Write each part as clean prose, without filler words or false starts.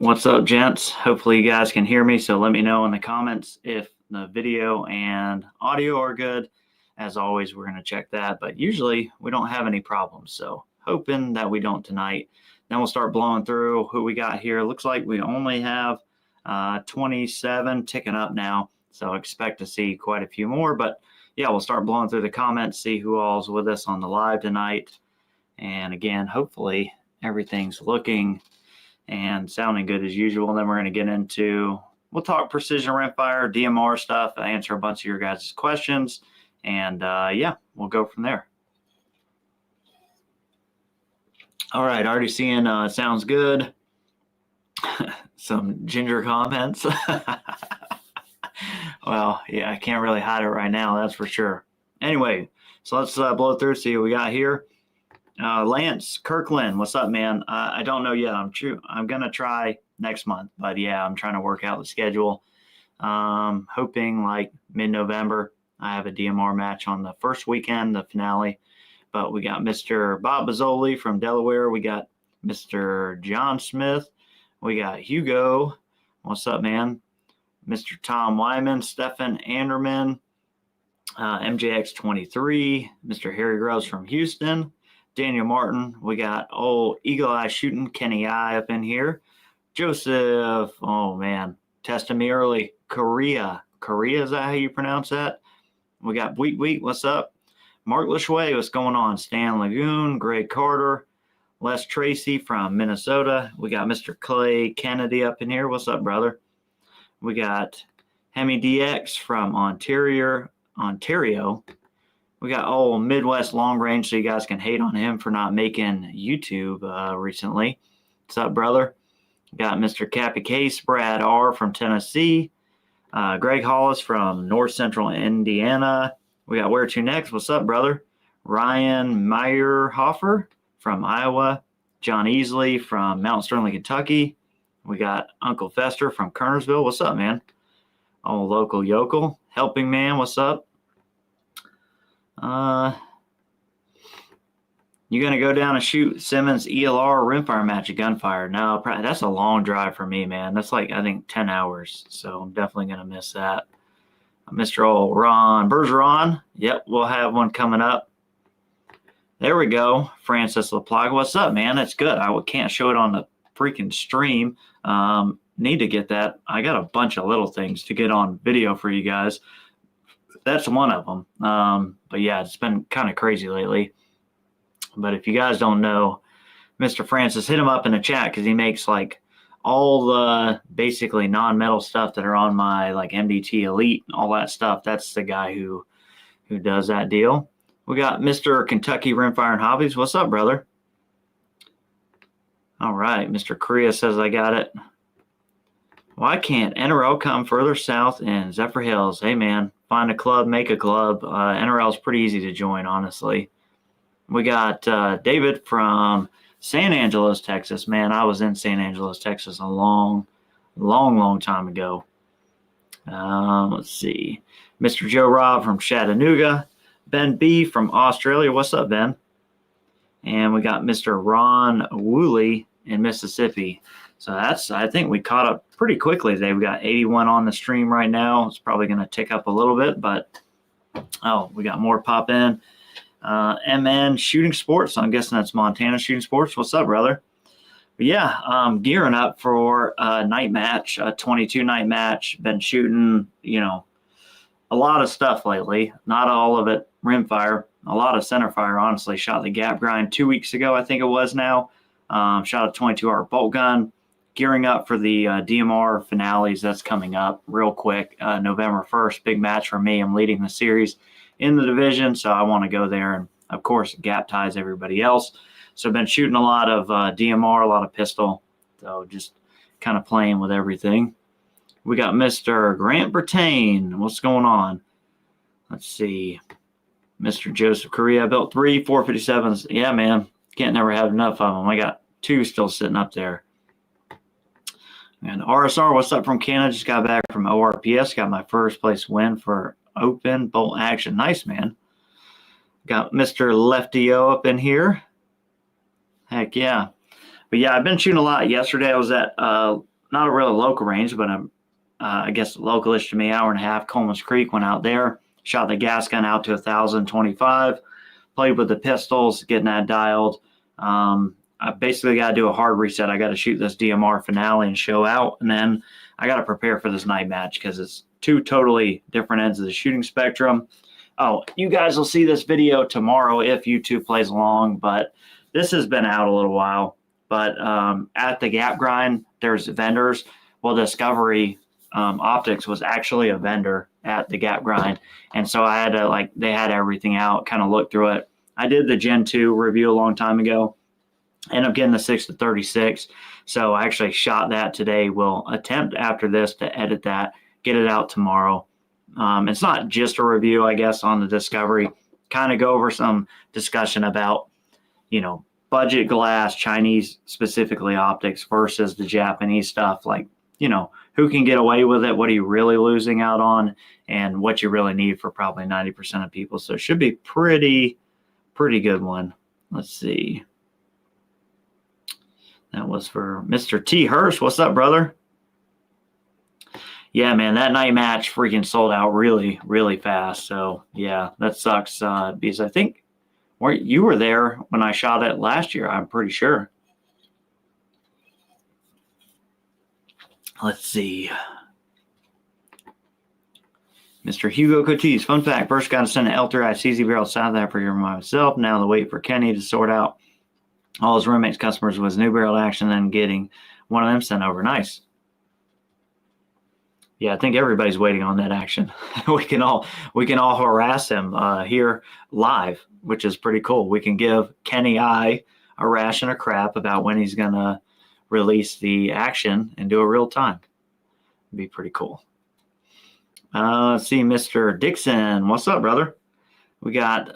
What's up, gents? Hopefully you guys can hear me, so let me know in the comments if the video and audio are good. As always, we're going to check that, but usually we don't have any problems, so hoping that we don't tonight. Then we'll start blowing through who we got here. Looks like we only have 27 ticking up now, so expect to see quite a few more. But yeah, we'll start blowing through the comments, see who all's with us on the live tonight. And again, hopefully everything's looking and sounding good as usual. And then we're going to get into, we'll talk precision rimfire, DMR stuff, answer a bunch of your guys' questions, and yeah, we'll go from there. All right, already seeing sounds good. Some ginger comments. Well, yeah, I can't really hide it right now, that's for sure. Anyway, so let's blow through, see what we got here. Lance Kirkland, what's up, man? I don't know yet. I'm gonna try next month, but yeah, I'm trying to work out the schedule. Hoping like mid-November. I have a DMR match on the first weekend, the finale. But we got Mr. Bob Bazzoli from Delaware. We got Mr. John Smith. We got Hugo. What's up, man? Mr. Tom Wyman, Stefan Anderman, MJX23, Mr. Harry Groves from Houston. Daniel Martin, we got old Eagle Eye Shooting, Kenny I up in here. Joseph, oh man, testing me early. Korea, is that how you pronounce that? We got Week, what's up? Mark Lachue, what's going on? Stan Lagoon, Greg Carter, Les Tracy from Minnesota. We got Mr. Clay Kennedy up in here. What's up, brother? We got Hemi DX from Ontario. We got old Midwest Long Range, so you guys can hate on him for not making YouTube recently. What's up, brother? We got Mr. Cappy Case, Brad R. from Tennessee, Greg Hollis from North Central Indiana. We got Where to Next. What's up, brother? Ryan Meyerhofer from Iowa, John Easley from Mount Sterling, Kentucky. We got Uncle Fester from Kernersville. What's up, man? Old local yokel. Helping Man, what's up? You gonna go down and shoot Simmons ELR rimfire match at Gunfire? No, that's a long drive for me, man. That's like, I think 10 hours, so I'm definitely gonna miss that. Mr. Old Ron Bergeron, yep, we'll have one coming up. There we go. Francis LaPlaga, what's up, man? That's good. I can't show it on the freaking stream. Need to get that. I got a bunch of little things to get on video for you guys. That's one of them. But yeah, it's been kind of crazy lately. But if you guys don't know, Mr. Francis, hit him up in the chat because he makes like all the basically non-metal stuff that are on my like MDT Elite, all that stuff. That's the guy who does that deal. We got Mr. Kentucky Rimfire and Hobbies. What's up, brother? All right, Mr. Korea says I got it. Why can't NRL come further south in Zephyr Hills? Hey, man, find a club, make a club. NRL is pretty easy to join, honestly. We got David from San Angeles, Texas. Man, I was in San Angeles, Texas a long time ago. Let's see. Mr. Joe Robb from Chattanooga. Ben B from Australia. What's up, Ben? And we got Mr. Ron Woolley in Mississippi. So I think we caught up pretty quickly today. We got 81 on the stream right now. It's probably going to tick up a little bit, but we got more pop in. MN Shooting Sports. I'm guessing that's Montana Shooting Sports. What's up, brother? But yeah, gearing up for a night match, a 22 night match. Been shooting, a lot of stuff lately. Not all of it rimfire. A lot of centerfire, honestly. Shot the Gap Grind 2 weeks ago, I think it was now. Shot a 22-hour bolt gun. Gearing up for the DMR finales. That's coming up real quick. November 1st, big match for me. I'm leading the series in the division, so I want to go there and, of course, gap ties everybody else. So I've been shooting a lot of DMR, a lot of pistol. So just kind of playing with everything. We got Mr. Grant Bertain. What's going on? Let's see. Mr. Joseph Korea built 3 457s. Yeah, man. Can't never have enough of them. I got 2 still sitting up there. And RSR, what's up from Canada? Just got back from ORPS. Got my first place win for open bolt action. Nice, man. Got Mr. Lefty O up in here. Heck yeah. But yeah, I've been shooting a lot. Yesterday I was at not a really local range, but I guess localish to me, hour and a half. Coleman's Creek, went out there, shot the gas gun out to 1,025, played with the pistols, getting that dialed. I basically got to do a hard reset. I got to shoot this DMR finale and show out, and then I got to prepare for this night match because it's two totally different ends of the shooting spectrum. Oh, you guys will see this video tomorrow if YouTube plays along, but this has been out a little while. But at the Gap Grind, there's vendors. Well, Discovery Optics was actually a vendor at the Gap Grind, and so I had to, they had everything out, kind of look through it. I did the Gen 2 review a long time ago. Ended up getting the 6-36, so I actually shot that today. We'll attempt after this to edit that, get it out tomorrow. It's not just a review, I guess, on the Discovery. Kind of go over some discussion about, budget glass, Chinese specifically optics versus the Japanese stuff. Who can get away with it? What are you really losing out on? And what you really need for probably 90% of people. So it should be pretty good one. Let's see. That was for Mr. T. Hurst. What's up, brother? Yeah, man, that night match freaking sold out really, really fast. So, yeah, that sucks because I think you were there when I shot it last year, I'm pretty sure. Let's see. Mr. Hugo Cotis. Fun fact, first got to send an L3 CZ barrel South Africa myself. Now the wait for Kenny to sort out all his roommates' customers was new barrel action, then getting one of them sent over. Nice. Yeah, I think everybody's waiting on that action. we can all harass him here live, which is pretty cool. We can give Kenny I a ration of crap about when he's gonna release the action and do it real time. It'd be pretty cool. Let's see, Mr. Dixon. What's up, brother? We got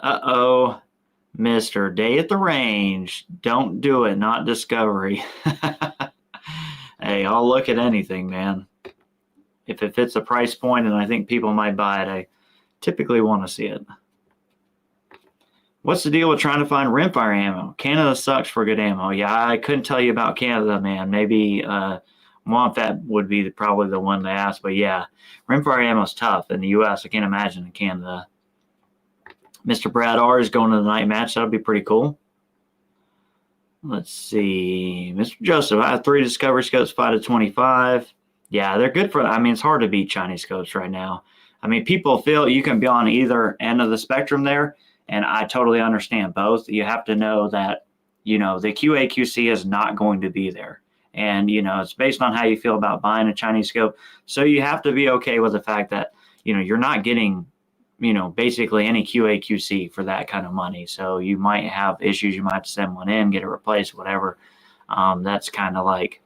Mr. Day at the Range. Don't do it, not Discovery. Hey, I'll look at anything, man. If it fits a price point and I think people might buy it, I typically want to see it. What's the deal with trying to find rimfire ammo? Canada sucks for good ammo. Yeah, I couldn't tell you about Canada, man. Maybe Womfat would be probably the one to ask. But yeah, rimfire ammo is tough in the U.S. I can't imagine in Canada. Mr. Brad R is going to the night match. That'll be pretty cool. Let's see. Mr. Joseph, I have 3 Discovery scopes, 5-25. Yeah, they're good for, it's hard to beat Chinese scopes right now. People feel you can be on either end of the spectrum there, and I totally understand both. You have to know that, the QA/QC is not going to be there. And, it's based on how you feel about buying a Chinese scope. So you have to be okay with the fact that, you're not getting, basically any QA/QC for that kind of money. So you might have issues. You might have to send one in, get it replaced, whatever. That's kind of like,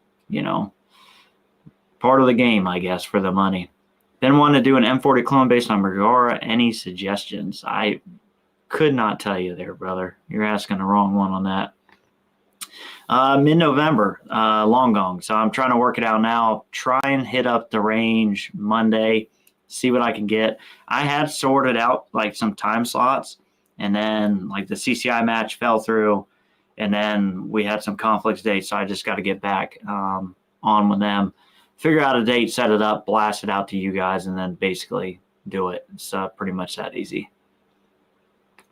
part of the game, I guess, for the money. Then want to do an M40 clone based on Bergara. Any suggestions? I could not tell you there, brother. You're asking the wrong one on that. Mid-November, Long Gong. So I'm trying to work it out now. Try and hit up the range Monday. See what I can get. I had sorted out some time slots, and then the CCI match fell through, and then we had some conflicts dates, so I just got to get back on with them. Figure out a date, set it up, blast it out to you guys, and then basically do it. It's pretty much that easy.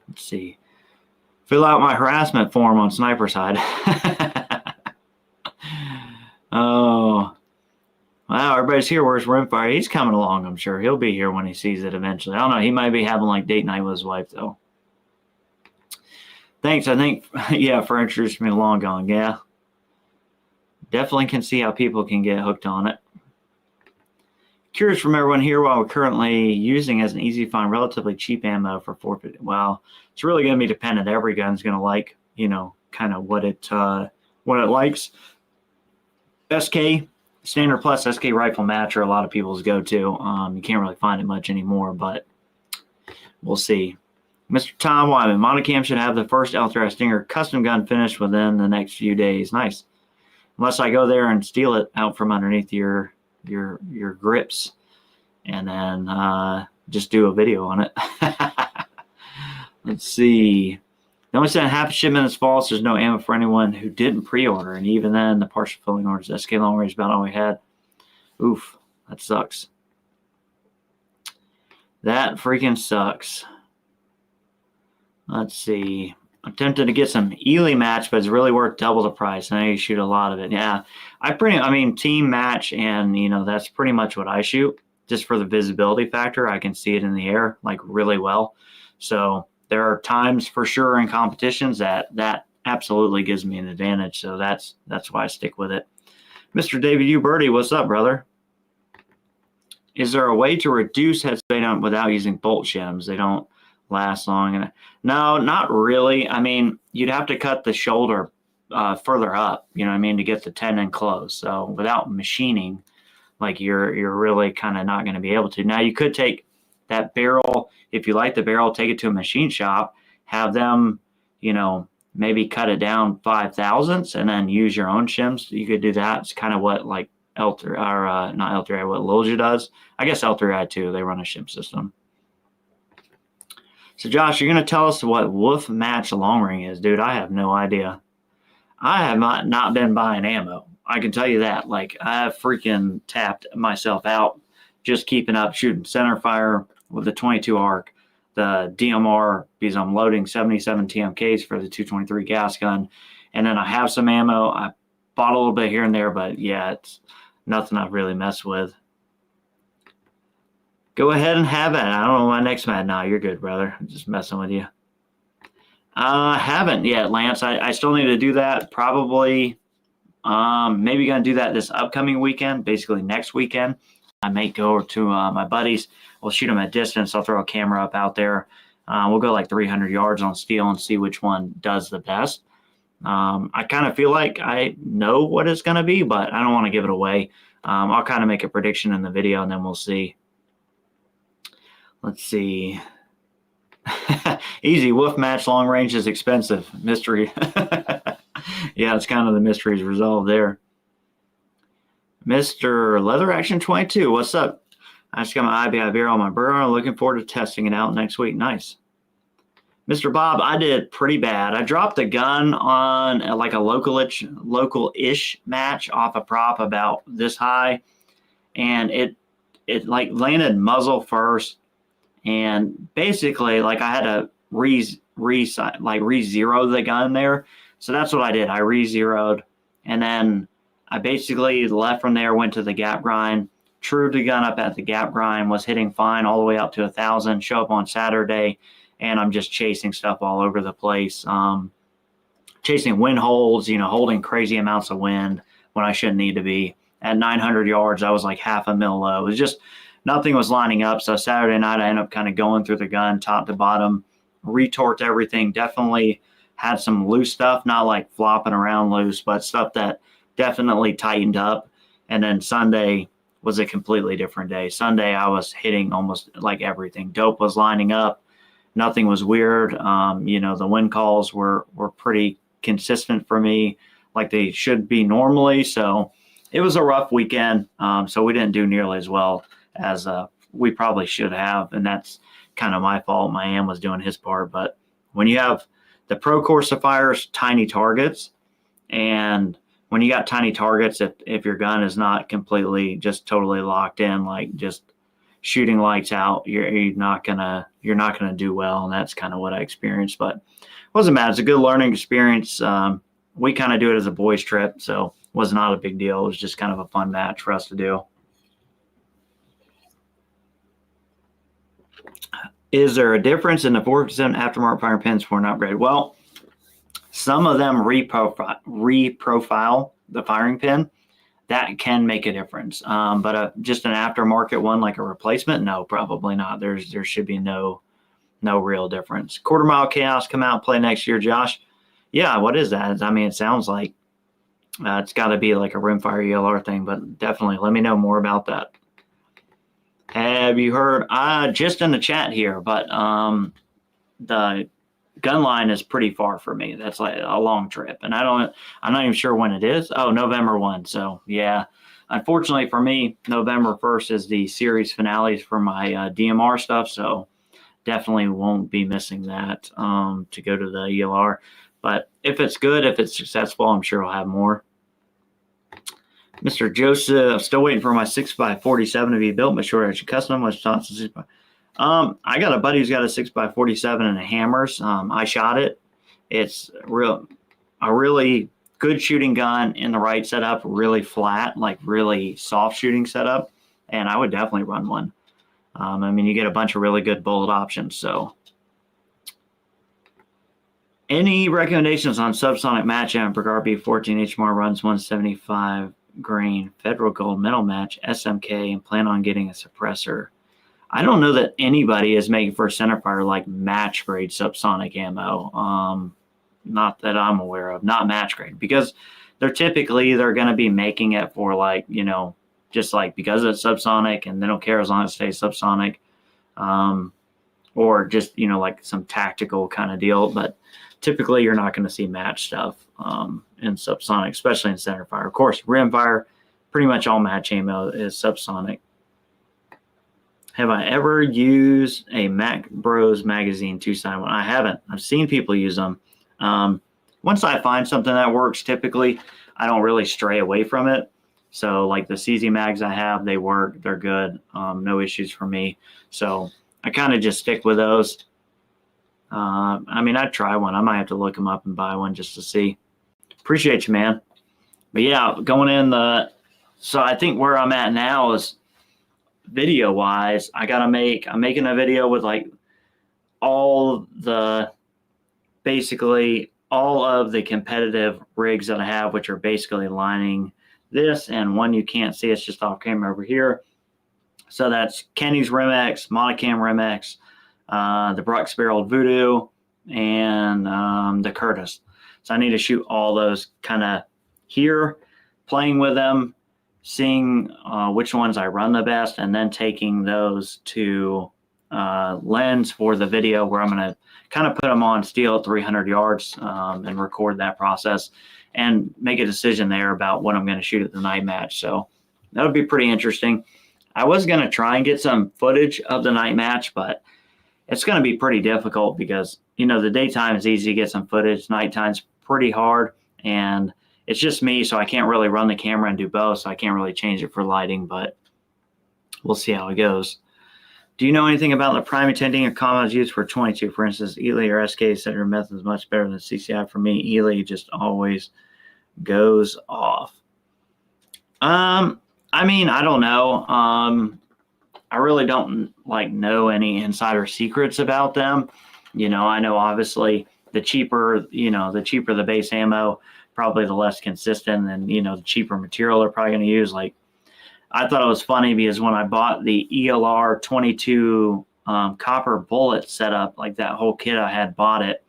Let's see. Fill out my harassment form on Sniper Side. Oh. Wow, everybody's here. Where's Rimfire? He's coming along, I'm sure. He'll be here when he sees it eventually. I don't know. He might be having date night with his wife, though. Thanks, I think, yeah, for introducing me to Long Gone. Yeah. Definitely can see how people can get hooked on it. Curious from everyone here while we're currently using as an easy to find relatively cheap ammo for 450. Well, it's really going to be dependent. Every gun's going to like, kind of what it likes. SK, Standard Plus SK Rifle Match are a lot of people's go-to. You can't really find it much anymore, but we'll see. Mr. Tom Wyman, Monocam should have the first L3 Stinger custom gun finished within the next few days. Nice. Unless I go there and steal it out from underneath your grips, and then just do a video on it. Let's see. They only sent half a shipment is false. There's no ammo for anyone who didn't pre-order, and even then, the partial filling orders SK long range is about all we had. Oof, that sucks. That freaking sucks. Let's see. I'm tempted to get some Ely match, but it's really worth double the price. I know you shoot a lot of it. Yeah, team match, and that's pretty much what I shoot. Just for the visibility factor, I can see it in the air like really well. So there are times for sure in competitions that absolutely gives me an advantage. So that's why I stick with it. Mr. David U. Birdie, what's up, brother? Is there a way to reduce head spin without using bolt shims? They don't last long. No, not really. I mean, you'd have to cut the shoulder further up, to get the tendon close. So without machining, like you're really kind of not going to be able to. Now you could take that barrel, if you like the barrel, take it to a machine shop, have them, maybe cut it down 5/1000ths and then use your own shims. You could do that. It's kind of what like not L3i, what Lilja does. I guess L3i too. They run a shim system. So Josh, you're going to tell us what Wolf Match long ring is, dude. I have no idea. I have not been buying ammo. I can tell you that. Like, I've freaking tapped myself out just keeping up shooting center fire with the 22 arc, the DMR, because I'm loading 77 TMKs for the 223 gas gun. And then I have some ammo. I bought a little bit here and there, but yeah, it's nothing I've really messed with. Go ahead and have it. I don't know my next match. No, you're good, brother. I'm just messing with you. I haven't yet, Lance. I still need to do that. Probably, maybe going to do that this upcoming weekend, basically next weekend. I may go to my buddies. We'll shoot them at distance. I'll throw a camera up out there. We'll go like 300 yards on steel and see which one does the best. I kind of feel like I know what it's going to be, but I don't want to give it away. I'll kind of make a prediction in the video, and then we'll see. Let's see. Easy. Wolf Match long range is expensive. Mystery. Yeah, it's kind of the mystery's resolved there. Mr. Leather Action 22, what's up? I just got my IBI barrel on my burner. Looking forward to testing it out next week. Nice. Mr. Bob, I did pretty bad. I dropped a gun on like a local-ish match off a prop about this high, and it like landed muzzle first. And basically, like, I had to re-zero the gun there. So that's what I did. I re-zeroed. And then I basically left from there, went to the gap grind, trued the gun up at the gap grind, was hitting fine all the way up to 1,000, show up on Saturday, and I'm just chasing stuff all over the place. Chasing wind holds, holding crazy amounts of wind when I shouldn't need to be. At 900 yards, I was like half a mil low. It was just... nothing was lining up. So Saturday night, I ended up kind of going through the gun top to bottom, retorqued everything. Definitely had some loose stuff, not like flopping around loose, but stuff that definitely tightened up. And then Sunday was a completely different day. Sunday, I was hitting almost like everything. Dope was lining up. Nothing was weird. The wind calls were pretty consistent for me, like they should be normally. So it was a rough weekend. So we didn't do nearly as well as we probably should have, and that's kind of my fault. My AM was doing his part, but when you have the Pro Corsifier's tiny targets, and when you got tiny targets, if your gun is not completely just totally locked in, like just shooting lights out, you're not gonna do well, and that's kind of what I experienced. But it wasn't bad. It's a good learning experience. We kind of do it as a boys trip, so it was not a big deal. It was just kind of a fun match for us to do. Is there a difference in the 4% aftermarket firing pins for an upgrade? Well, some of them reprofile the firing pin. That can make a difference. But just an aftermarket one, like a replacement, no, probably not. There should be no real difference. Quarter Mile Chaos come out and play next year, Josh. Yeah, what is that? I mean, it sounds like it's got to be like a Rimfire ELR thing, but definitely let me know more about that. Have you heard? Just in the chat here, but the gun line is pretty far for me. That's like a long trip, and I'm not even sure when it is. Oh, November 1. So yeah, unfortunately for me, November 1st is the series finales for my DMR stuff. So definitely won't be missing that to go to the ELR. But if it's good, if it's successful, I'm sure I'll have more. Mr. Joseph, still waiting for my 6x47 to be built. But sure, I should custom. What's thoughts? I got a buddy who's got a 6x47 and a hammers. I shot it. It's a really good shooting gun in the right setup, really flat, like really soft shooting setup, and I would definitely run one. I mean, you get a bunch of really good bullet options. So, any recommendations on subsonic match amp? RB 14 HMR runs 175 grain Federal Gold Medal match SMK and plan on getting a suppressor. I don't know that anybody is making for centerfire like match grade subsonic ammo. Not that I'm aware of, not match grade, because they're going to be making it for like, you know, just like because it's subsonic and they don't care as long as it stays subsonic, or just, you know, like some tactical kind of deal. But typically you're not going to see match stuff in subsonic, especially in centerfire. Of course, rimfire, pretty much all match ammo is subsonic. Have I ever used a Mac Bros magazine two-side one? I haven't. I've seen people use them. Once I find something that works, typically I don't really stray away from it. So like the CZ mags I have, they work, they're good. No issues for me. So I kind of just stick with those. I mean, I'd try one. I might have to look them up and buy one just to see. Appreciate you, man. But yeah, going in so I think where I'm at now is video wise, I'm making a video with like basically all of the competitive rigs that I have, which are basically lining this, and one you can't see, it's just off camera over here. So that's Kenny's Rim-X, Monocam Rim-X, the Brux Barreled Voodoo, and the Curtis. So I need to shoot all those kind of here, playing with them, seeing which ones I run the best, and then taking those to lens for the video where I'm going to kind of put them on steel at 300 yards and record that process and make a decision there about what I'm going to shoot at the night match. So that would be pretty interesting. I was going to try and get some footage of the night match, but it's going to be pretty difficult because, you know, the daytime is easy to get some footage. Nighttime's pretty hard, and it's just me, so I can't really run the camera and do both, so I can't really change it for lighting, but we'll see how it goes. Do you know anything about the priming technique or combos used for 22? For instance, Ely or SK said your method is much better than CCI. For me, Ely just always goes off. I mean, I don't know. I really don't know any insider secrets about them. You know, I know obviously the cheaper the base ammo, probably the less consistent, and, you know, the cheaper material they're probably going to use. Like, I thought it was funny because when I bought the ELR 22 copper bullet setup, like that whole kit, I had bought it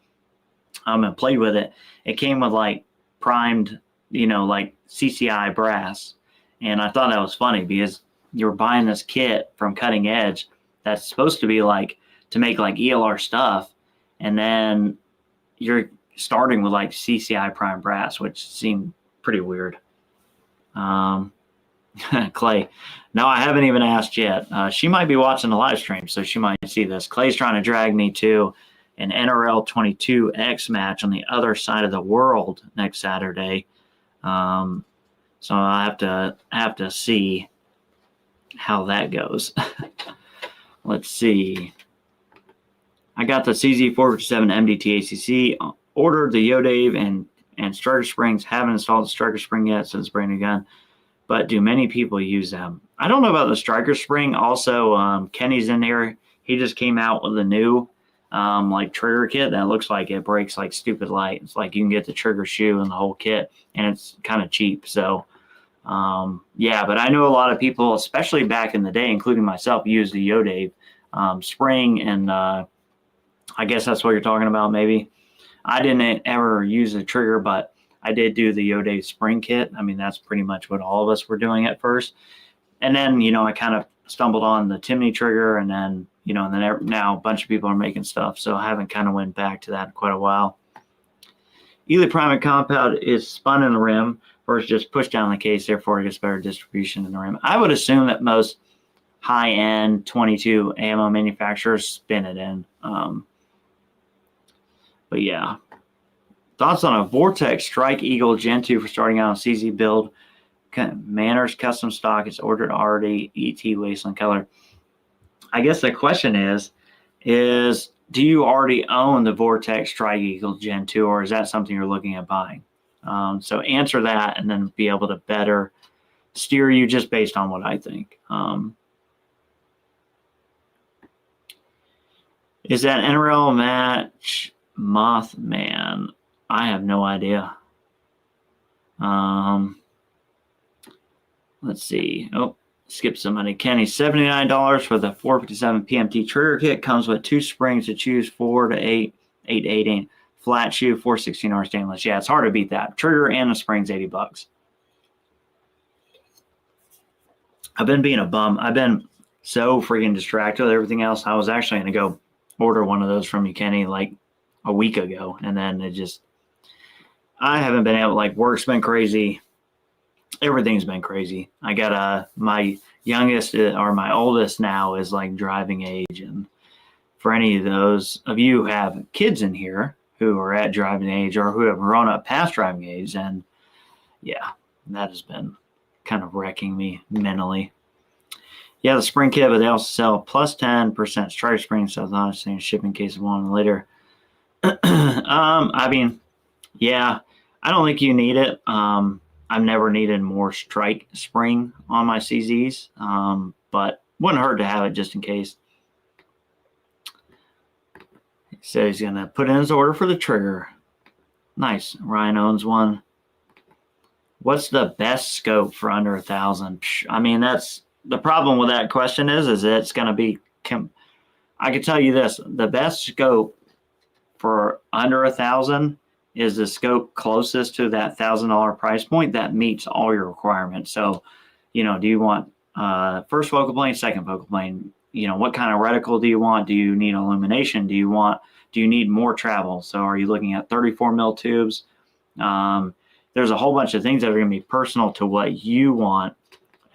and played with it. It came with like primed, you know, like CCI brass. And I thought that was funny because you're buying this kit from Cutting Edge that's supposed to be like to make like ELR stuff. And then you're starting with like CCI prime brass, which seemed pretty weird. Clay, no, I haven't even asked yet. She might be watching the live stream, so she might see this. Clay's trying to drag me to an NRL 22X match on the other side of the world next Saturday. So I have to see how that goes. Let's see. I got the CZ457 MDT ACC, ordered the Yodave and striker springs. Haven't installed the striker spring yet, so it's a brand new gun. But do many people use them? I don't know about the striker spring. Also, Kenny's in there. He just came out with a new like trigger kit that looks like it breaks like stupid light. It's like you can get the trigger shoe and the whole kit, and it's kind of cheap. So yeah, but I know a lot of people, especially back in the day, including myself, use the Yodave spring, and I guess that's what you're talking about. Maybe I didn't ever use the trigger, but I did do the Yodave spring kit. I mean, that's pretty much what all of us were doing at first. And then, you know, I kind of stumbled on the Timney trigger, and then, you know, and then now a bunch of people are making stuff. So I haven't kind of went back to that in quite a while. Ely priming compound is spun in the rim versus just pushed down the case. Therefore, it gets better distribution in the rim. I would assume that most high-end 22 ammo manufacturers spin it in. But yeah. Thoughts on a Vortex Strike Eagle Gen 2 for starting out on CZ build Manners Custom Stock is ordered already. ET Wasteland color. I guess the question is do you already own the Vortex Strike Eagle Gen 2, or is that something you're looking at buying? So answer that and then be able to better steer you just based on what I think. Is that NRL match Mothman? I have no idea. Let's see. Oh, skip somebody. Kenny, $79 for the 457 PMT trigger kit. Comes with 2 springs to choose, 4 to 8, 8 to 8 flat shoe, 416R stainless. Yeah, it's hard to beat that. Trigger and the springs, $80. I've been being a bum. I've been so freaking distracted with everything else. I was actually going to go order one of those from you, Kenny, like a week ago. And then I haven't been able, work's been crazy. Everything's been crazy. I got my youngest or my oldest now is driving age. And for any of those of you who have kids in here who are at driving age or who have grown up past driving age, and yeah, that has been kind of wrecking me mentally. Yeah, the spring kit, but they also sell plus 10% striker spring, so it's not the same shipping case of one later. I mean, yeah, I don't think you need it. I've never needed more strike spring on my CZs, but wouldn't hurt to have it just in case. He said he's going to put in his order for the trigger. Nice. Ryan owns one. What's the best scope for under 1,000? I mean, that's the problem with that question is it's going to be, I can tell you this, the best scope for under 1,000 is the scope closest to that $1,000 price point that meets all your requirements. So, do you want first focal plane, second focal plane? What kind of reticle do you want? Do you need illumination? Do you need more travel? So are you looking at 34 mil tubes? There's a whole bunch of things that are going to be personal to what you want.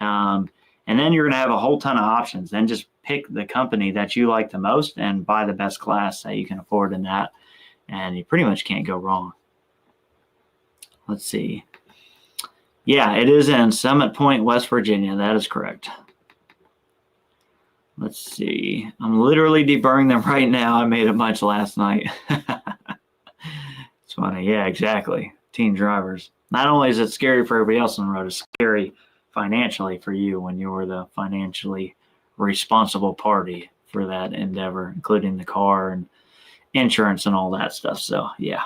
And then you're going to have a whole ton of options. Then just pick the company that you like the most and buy the best class that you can afford in that. And you pretty much can't go wrong. Let's see. Yeah, it is in Summit Point, West Virginia. That is correct. Let's see. I'm literally deburring them right now. I made a bunch last night. It's funny. Yeah, exactly. Teen drivers. Not only is it scary for everybody else on the road, it's scary financially for you when you're the financially responsible party for that endeavor, including the car and insurance and all that stuff. So yeah.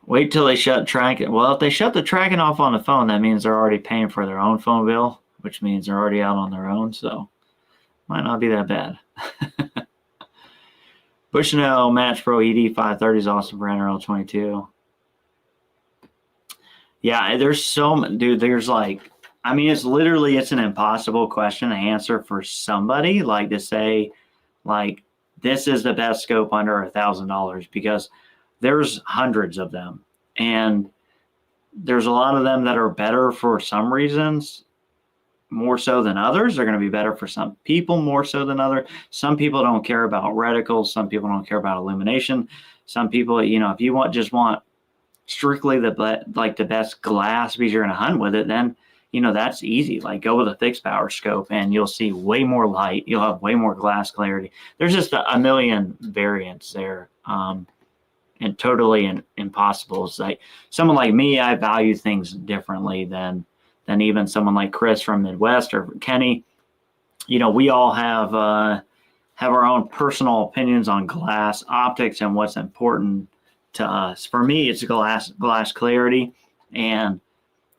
Wait till they shut tracking. Well, if they shut the tracking off on the phone, that means they're already paying for their own phone bill, which means they're already out on their own. So might not be that bad. Bushnell Match Pro ED 530 is awesome for NRL 22. Yeah, there's there's it's an impossible question to answer for somebody to say this is the best scope under $1,000 because there's hundreds of them. And there's a lot of them that are better for some reasons, more so than others. They're going to be better for some people more so than others. Some people don't care about reticles. Some people don't care about illumination. Some people, if you just want strictly the best glass because you're going to hunt with it, then, that's easy. Go with a fixed power scope and you'll see way more light. You'll have way more glass clarity. There's just a million variants there. And totally impossible. It's someone like me, I value things differently than even someone like Chris from Midwest or Kenny. We all have our own personal opinions on glass optics and what's important to us. For me, it's glass clarity, and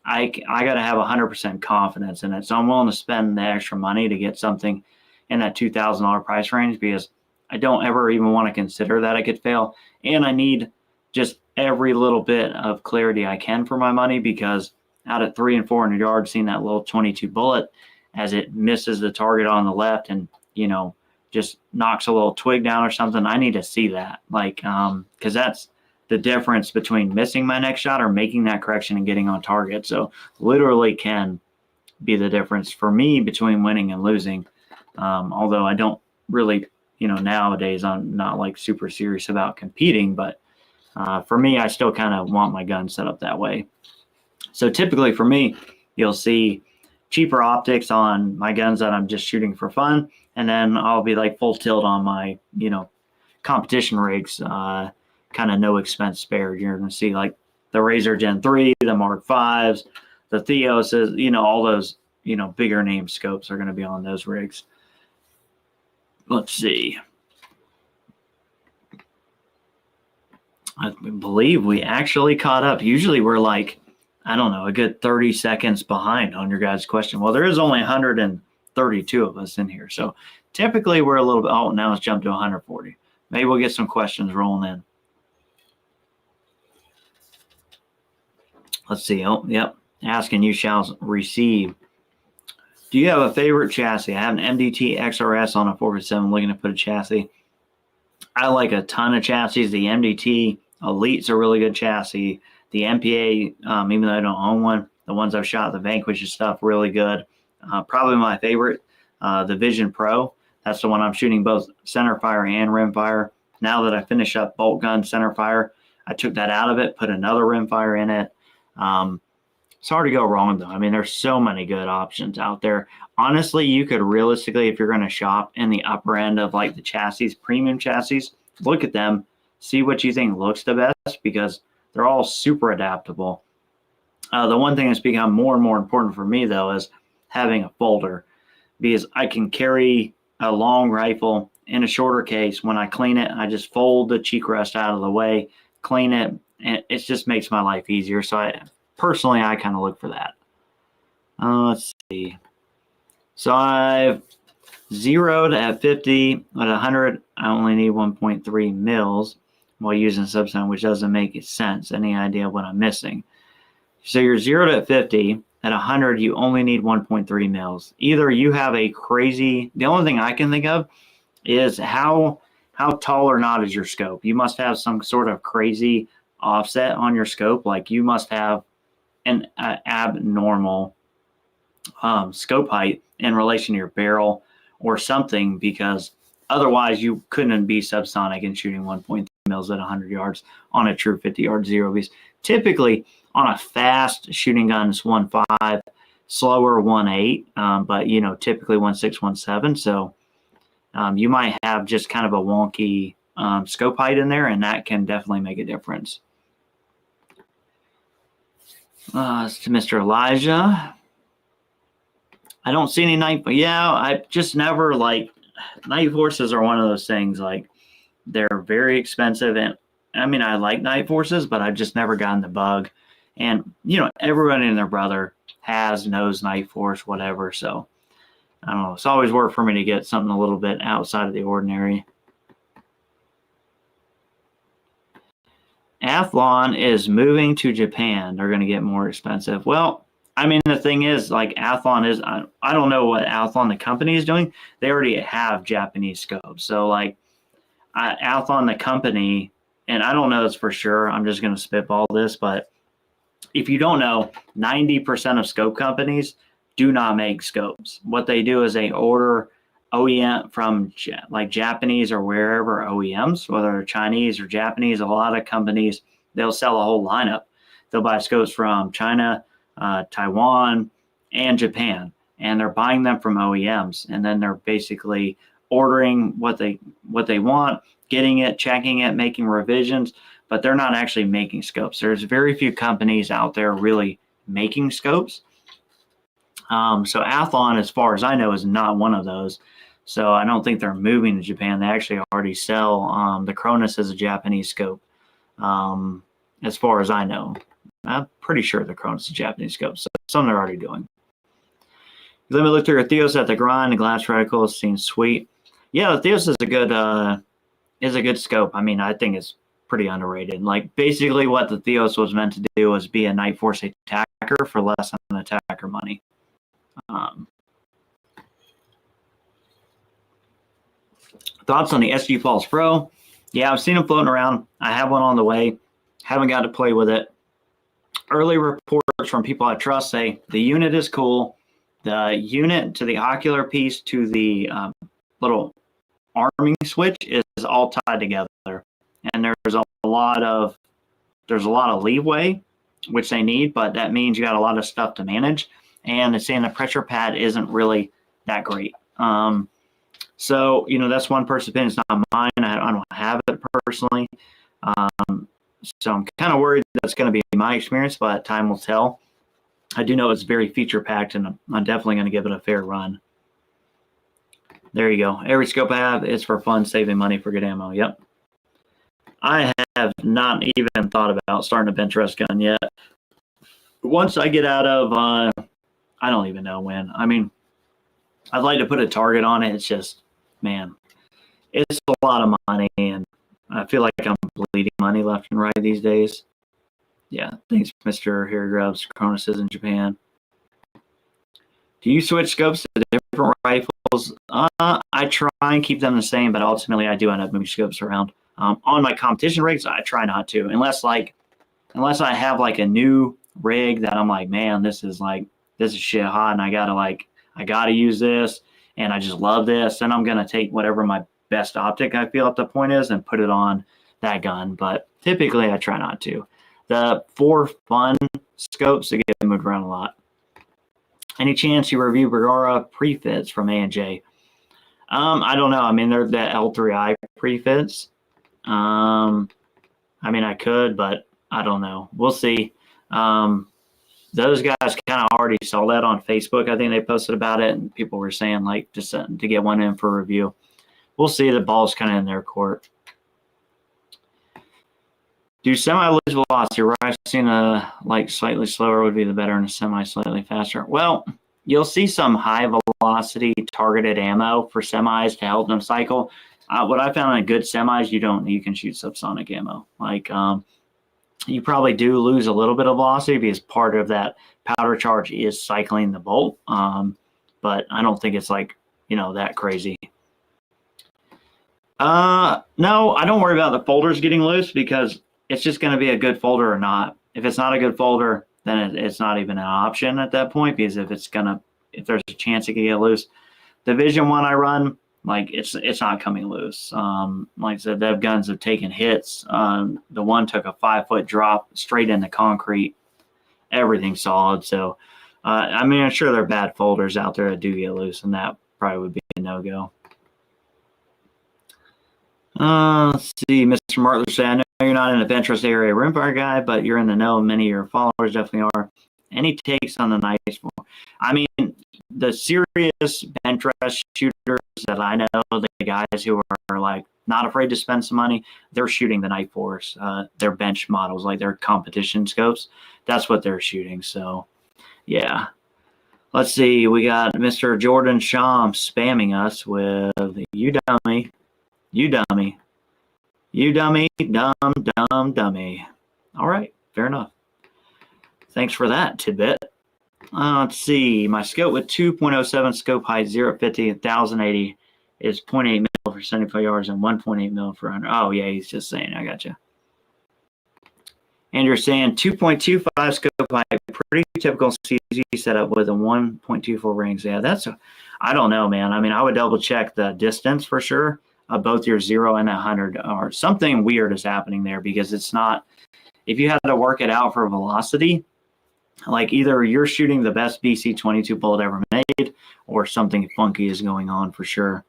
I got to have 100% confidence in it. So I'm willing to spend the extra money to get something in that $2,000 price range because I don't ever even want to consider that I could fail. And I need just every little bit of clarity I can for my money because out at 300 and 400 yards, seeing that little 22 bullet as it misses the target on the left and, just knocks a little twig down or something, I need to see that. Because that's the difference between missing my next shot or making that correction and getting on target. So literally can be the difference for me between winning and losing. Although I don't really, nowadays I'm not super serious about competing, but For me, I still kind of want my gun set up that way. So typically for me, you'll see cheaper optics on my guns that I'm just shooting for fun, and then I'll be like full tilt on my, competition rigs, kind of no expense spared. You're going to see like the Razor Gen 3, the Mark 5s, the Theoses, all those, bigger name scopes are going to be on those rigs. Let's see. I believe we actually caught up. Usually we're like, I don't know, a good 30 seconds behind on your guys' question. Well, there is only 132 of us in here. So typically we're a little bit, oh, now it's jumped to 140. Maybe we'll get some questions rolling in. Let's see. Oh, yep. Asking you shall receive. Do you have a favorite chassis? I have an MDT XRS on a 457 looking to put a chassis. I like a ton of chassis. The MDT Elite's a really good chassis. The MPA, even though I don't own one, the ones I've shot, the Vanquish and stuff, really good. Probably my favorite, the Vision Pro. That's the one I'm shooting both centerfire and rimfire. Now that I finish up bolt gun centerfire, I took that out of it, put another rimfire in it. It's hard to go wrong, though. I mean, there's so many good options out there. Honestly, you could realistically, if you're going to shop in the upper end of like the chassis, premium chassis, look at them, see what you think looks the best, because they're all super adaptable. The one thing that's become more and more important for me, though, is having a folder, because I can carry a long rifle in a shorter case. When I clean it, I just fold the cheek rest out of the way, clean it, and it just makes my life easier. So I kind of look for that. Let's see. So I've zeroed at 50. At 100, I only need 1.3 mils while using subsound, which doesn't make sense. Any idea what I'm missing? So you're zeroed at 50. At 100, you only need 1.3 mils. Either you have a crazy, the only thing I can think of is how tall or not is your scope. You must have some sort of crazy offset on your scope. Like you must have an abnormal scope height in relation to your barrel or something, because otherwise you couldn't be subsonic and shooting 1.3 mils at 100 yards on a true 50-yard zero. Because typically on a fast shooting gun, it's 1.5, slower 1.8, but typically 1.6, 1.7. So you might have just kind of a wonky scope height in there, and that can definitely make a difference. It's to Mr. Elijah. I don't see any night, but yeah, I just never like night forces are one of those things, like they're very expensive, and I mean I like night forces, but I've just never gotten the bug. And everybody and their brother knows night force, whatever. So I don't know. It's always worked for me to get something a little bit outside of the ordinary. Athlon is moving to Japan. They're going to get more expensive. Well, I mean, the thing is, like, Athlon is, I don't know what Athlon, the company, is doing. They already have Japanese scopes. So, like, Athlon, the company, and I don't know this for sure. I'm just going to spitball this. But if you don't know, 90% of scope companies do not make scopes. What they do is they order OEM from like Japanese or wherever OEMs, whether they're Chinese or Japanese. A lot of companies, they'll sell a whole lineup. They'll buy scopes from China, Taiwan, and Japan, and they're buying them from OEMs, and then they're basically ordering what they want, getting it, checking it, making revisions, but they're not actually making scopes. There's very few companies out there really making scopes. So Athlon, as far as I know, is not one of those. So I don't think they're moving to Japan. They actually already sell the Cronus as a Japanese scope, as far as I know. I'm pretty sure the Cronus is a Japanese scope, so some they're already doing. Let me look through your Theos at the grind. The glass reticle seems sweet. Yeah, the Theos is a good scope. I mean, I think it's pretty underrated. Like, basically what the Theos was meant to do was be a Night Force attacker for less than attacker money. Thoughts on the SG Pulse Pro? Yeah, I've seen them floating around. I have one on the way. Haven't got to play with it. Early reports from people I trust say the unit is cool. The unit to the ocular piece to the little arming switch is all tied together. And there's a lot of there's a lot of leeway, which they need, but that means you got a lot of stuff to manage. And it's saying the pressure pad isn't really that great. So, that's one person's opinion. It's not mine. I don't have it personally. So I'm kind of worried that's going to be my experience, but time will tell. I do know it's very feature-packed, and I'm definitely going to give it a fair run. There you go. Every scope I have is for fun, saving money for good ammo. Yep. I have not even thought about starting a bench rest gun yet. Once I get out of, I don't even know when. I mean, I'd like to put a target on it. It's just, man, it's a lot of money, and I feel like I'm bleeding money left and right these days. Yeah, thanks, Mr. Hair Grubs. Cronus is in Japan. Do you switch scopes to different rifles? I try and keep them the same, but ultimately I do end up moving scopes around. On my competition rigs, I try not to, unless I have like a new rig that I'm like, man, this is shit hot, and I gotta use this, and I just love this. Then I'm gonna take whatever my best optic I feel at the point is and put it on that gun. But typically I try not to. The 4 fun scopes that get moved around a lot. Any chance you review Bergara prefits from A&J? I don't know. I mean, they're the L3i prefits. I mean, I could, but I don't know. We'll see. Those guys kind of already saw that on Facebook. I think they posted about it, and people were saying, like, just to get one in for review. We'll see. The ball's kind of in their court. Do semi lose velocity? Rising slightly slower would be the better, and a semi slightly faster. Well, you'll see some high velocity targeted ammo for semis to help them cycle. What I found in good semis, you can shoot subsonic ammo. Like you probably do lose a little bit of velocity because part of that powder charge is cycling the bolt. But I don't think it's that crazy. No, I don't worry about the folders getting loose because it's just going to be a good folder or not. If it's not a good folder, then it's not even an option at that point, because if there's a chance it can get loose. Division 1 I run, it's not coming loose. Like I said, the guns have taken hits. The one took a 5-foot drop straight into concrete. Everything's solid. So, I mean, I'm sure there are bad folders out there that do get loose, and that probably would be a no-go. Let's see, Mr. Martler said, I know you're not in the bench rest area rimfire guy, but you're in the know. Many of your followers definitely are. Any takes on the nice one? I mean, the serious bench rest shooters that I know, the guys who are not afraid to spend some money, they're shooting the Night Force, their bench models, like their competition scopes. That's what they're shooting. So, yeah. Let's see. We got Mr. Jordan Sham spamming us with "You dummy, you dummy, you dummy, dumb dummy." All right, fair enough. Thanks for that tidbit. Let's see. My scope with 2.07 scope height, 050, 1080 is 0.8 mil for 75 yards and 1.8 mil for 100. Oh, yeah, he's just saying. I got you. And you're saying 2.25 scope height, pretty typical CZ setup with a 1.24 rings. Yeah, I don't know, man. I mean, I would double check the distance for sure. Both your 0 and 100 or something weird is happening there, because it's not, if you had to work it out for velocity, either you're shooting the best BC-22 bullet ever made or something funky is going on for sure.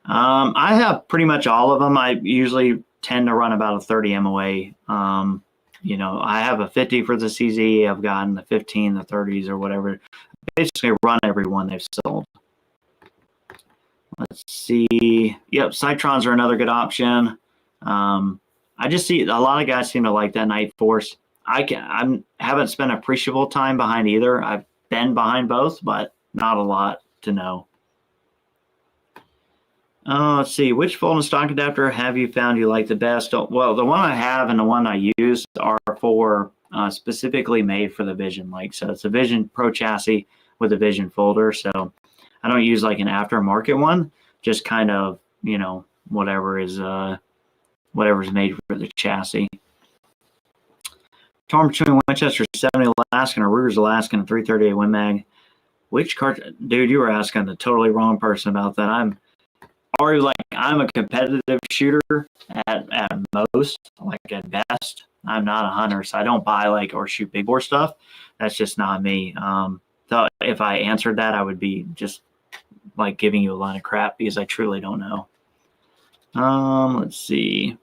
I have pretty much all of them. I usually tend to run about a 30 MOA. I have a 50 for the CZ. I've gotten the 15, the 30s or whatever. Basically run every one they've sold. Let's see. Yep, Cytrons are another good option. I just see a lot of guys seem to like that Night Force. I haven't spent appreciable time behind either. I've been behind both, but not a lot to know. Let's see. Which fold and stock adapter have you found you like the best? Well, the one I have and the one I use are for specifically made for the Vision. So it's a Vision Pro chassis with a Vision folder. So I don't use an aftermarket one. Just kind of, whatever's made for the chassis. Torn between Winchester 70 Alaskan or Ruger's Alaskan 338 Win Mag. Which card? Dude, you were asking the totally wrong person about that. I'm already I'm a competitive shooter at most, like at best. I'm not a hunter, so I don't buy like or shoot big bore stuff. That's just not me. So if I answered that, I would be just like giving you a line of crap because I truly don't know. Let's see.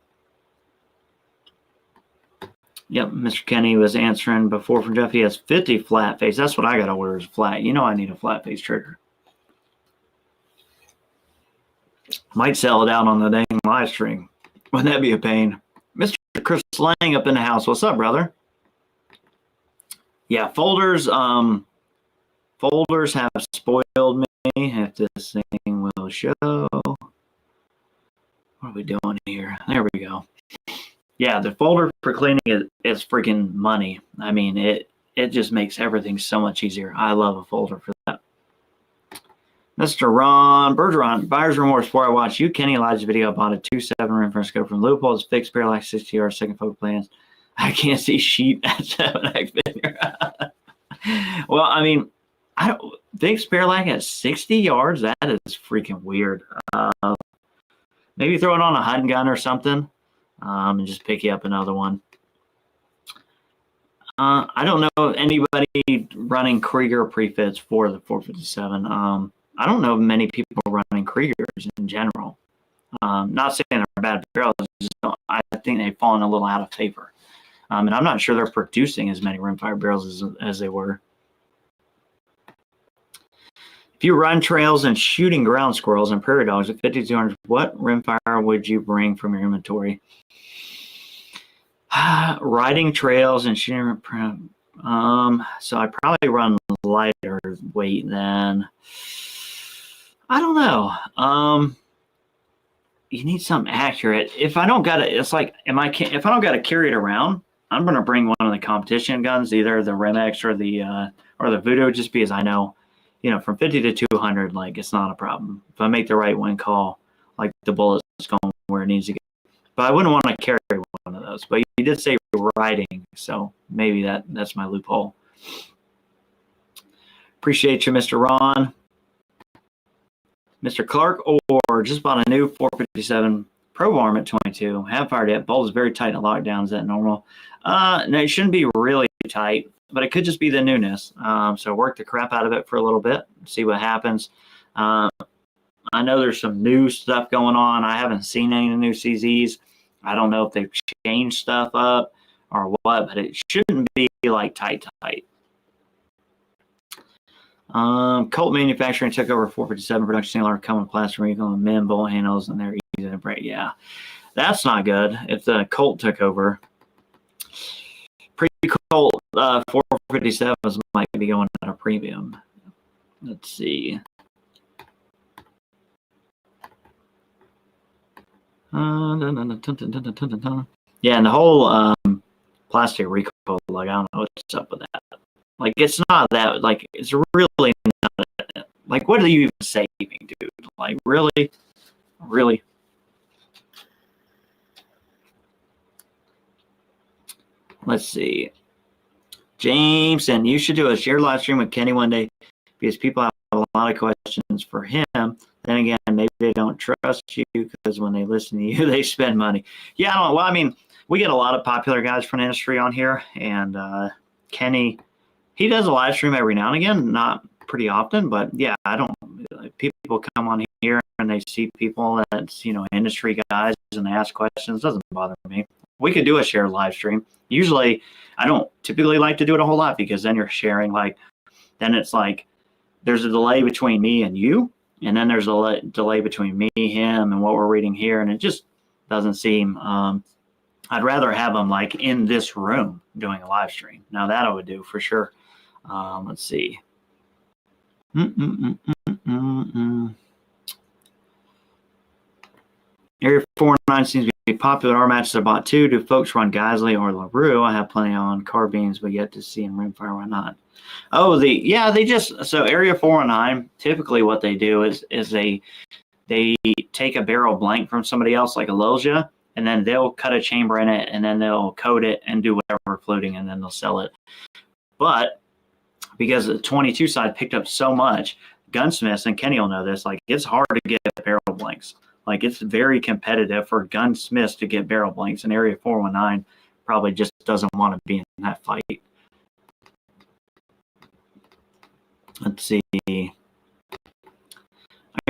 Yep, Mr. Kenny was answering before from Jeff. He has 50 flat face. That's what I got to order is flat. You know I need a flat face trigger. Might sell it out on the dang live stream. Wouldn't that be a pain? Mr. Chris Lang up in the house. What's up, brother? Yeah, folders have spoiled me. If this thing will show. What are we doing here? There we go. Yeah, the folder for cleaning is freaking money. I mean, it just makes everything so much easier. I love a folder for that. Mr. Ron Bergeron, buyer's remorse. Before I watched you, Kenny Elijah's video, bought a 2.7 Rimfire scope from Leopold's fixed parallax 60 yards, second focal plans. I can't see sheep at 7x figure. Well, I mean, fixed parallax at 60 yards. That is freaking weird. Maybe throw it on a hunting gun or something. And just pick you up another one. I don't know anybody running Krieger prefits for the 457. I don't know many people running Kriegers in general. Not saying they're bad barrels, I think they've fallen a little out of favor. And I'm not sure they're producing as many rimfire barrels as they were. If you run trails and shooting ground squirrels and prairie dogs at 5,200, what rimfire would you bring from your inventory? Riding trails and shooting. So I probably run lighter weight than. I don't know. You need something accurate. If I don't got it, it's like, if I don't got to carry it around, I'm gonna bring one of the competition guns, either the Remex or the Voodoo, just because I know, from 50 to 200, like it's not a problem. If I make the right one call, like the bullet's going where it needs to go. But I wouldn't want to carry one of those. But you did say riding, so maybe that's my loophole. Appreciate you, Mr. Ron. Mr. Clark, or just bought a new 457 Pro Arm at 22. Have fired it. Bolt is very tight in lockdown. Is that normal? No, it shouldn't be really tight, but it could just be the newness. So work the crap out of it for a little bit, see what happens. I know there's some new stuff going on. I haven't seen any of the new CZs. I don't know if they've changed stuff up or what, but it shouldn't be like tight. Colt Manufacturing took over 457 production single common plastic wrinkle and men bolt handles, and they're easy to break. Yeah, that's not good. If the Colt took over, pre-Colt 457s might be going at a premium. Let's see. Yeah, and the whole plastic recoil, like I don't know what's up with that. Like it's not that, like it's really not. Like what are you even saving, dude? Like really? Let's see. James, and you should do a shared live stream with Kenny one day because people have a lot of questions for him. Then again, maybe they don't trust you because when they listen to you, they spend money. Yeah, I don't know. Well, I mean, we get a lot of popular guys from the industry on here, and Kenny, he does a live stream every now and again, not pretty often, but yeah, I don't. People come on here and they see people that's industry guys and they ask questions. It doesn't bother me. We could do a shared live stream. Usually, I don't typically like to do it a whole lot because then you're sharing then it's like there's a delay between me and you, and then there's a delay between me, him, and what we're reading here, and it just doesn't seem. I'd rather have them like in this room doing a live stream. Now that I would do for sure. Let's see. Area 409 seems to be popular. Our matches are bought too. Do folks run Geisley or LaRue? I have plenty on carbines, but yet to see in Rimfire. Why not? Oh, they just, so Area 409, typically what they do is they take a barrel blank from somebody else, like a Lilja, and then they'll cut a chamber in it, and then they'll coat it and do whatever fluting, and then they'll sell it. But because the 22 side picked up so much, gunsmiths, and Kenny will know this, like it's hard to get barrel blanks. Like, it's very competitive for gunsmiths to get barrel blanks, and Area 419 probably just doesn't want to be in that fight. Let's see. I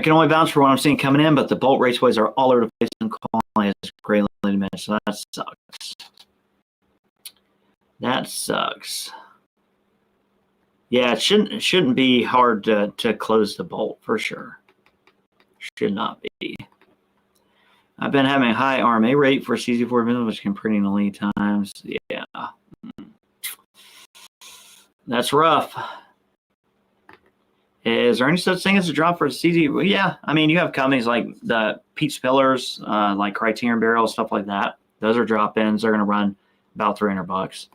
can only vouch for what I'm seeing coming in, but the bolt raceways are all over the place, and quality is greatly diminished, so that sucks. That sucks. Yeah, it shouldn't be hard to close the bolt, for sure. Should not be. I've been having a high RMA rate for CZ4 middle, which can pretty in the lead times. Yeah. That's rough. Is there any such thing as a drop for a CZ? Well, yeah, I mean, you have companies like the Pete Spillers, like Criterion Barrels, stuff like that. Those are drop-ins. They're going to run about $300.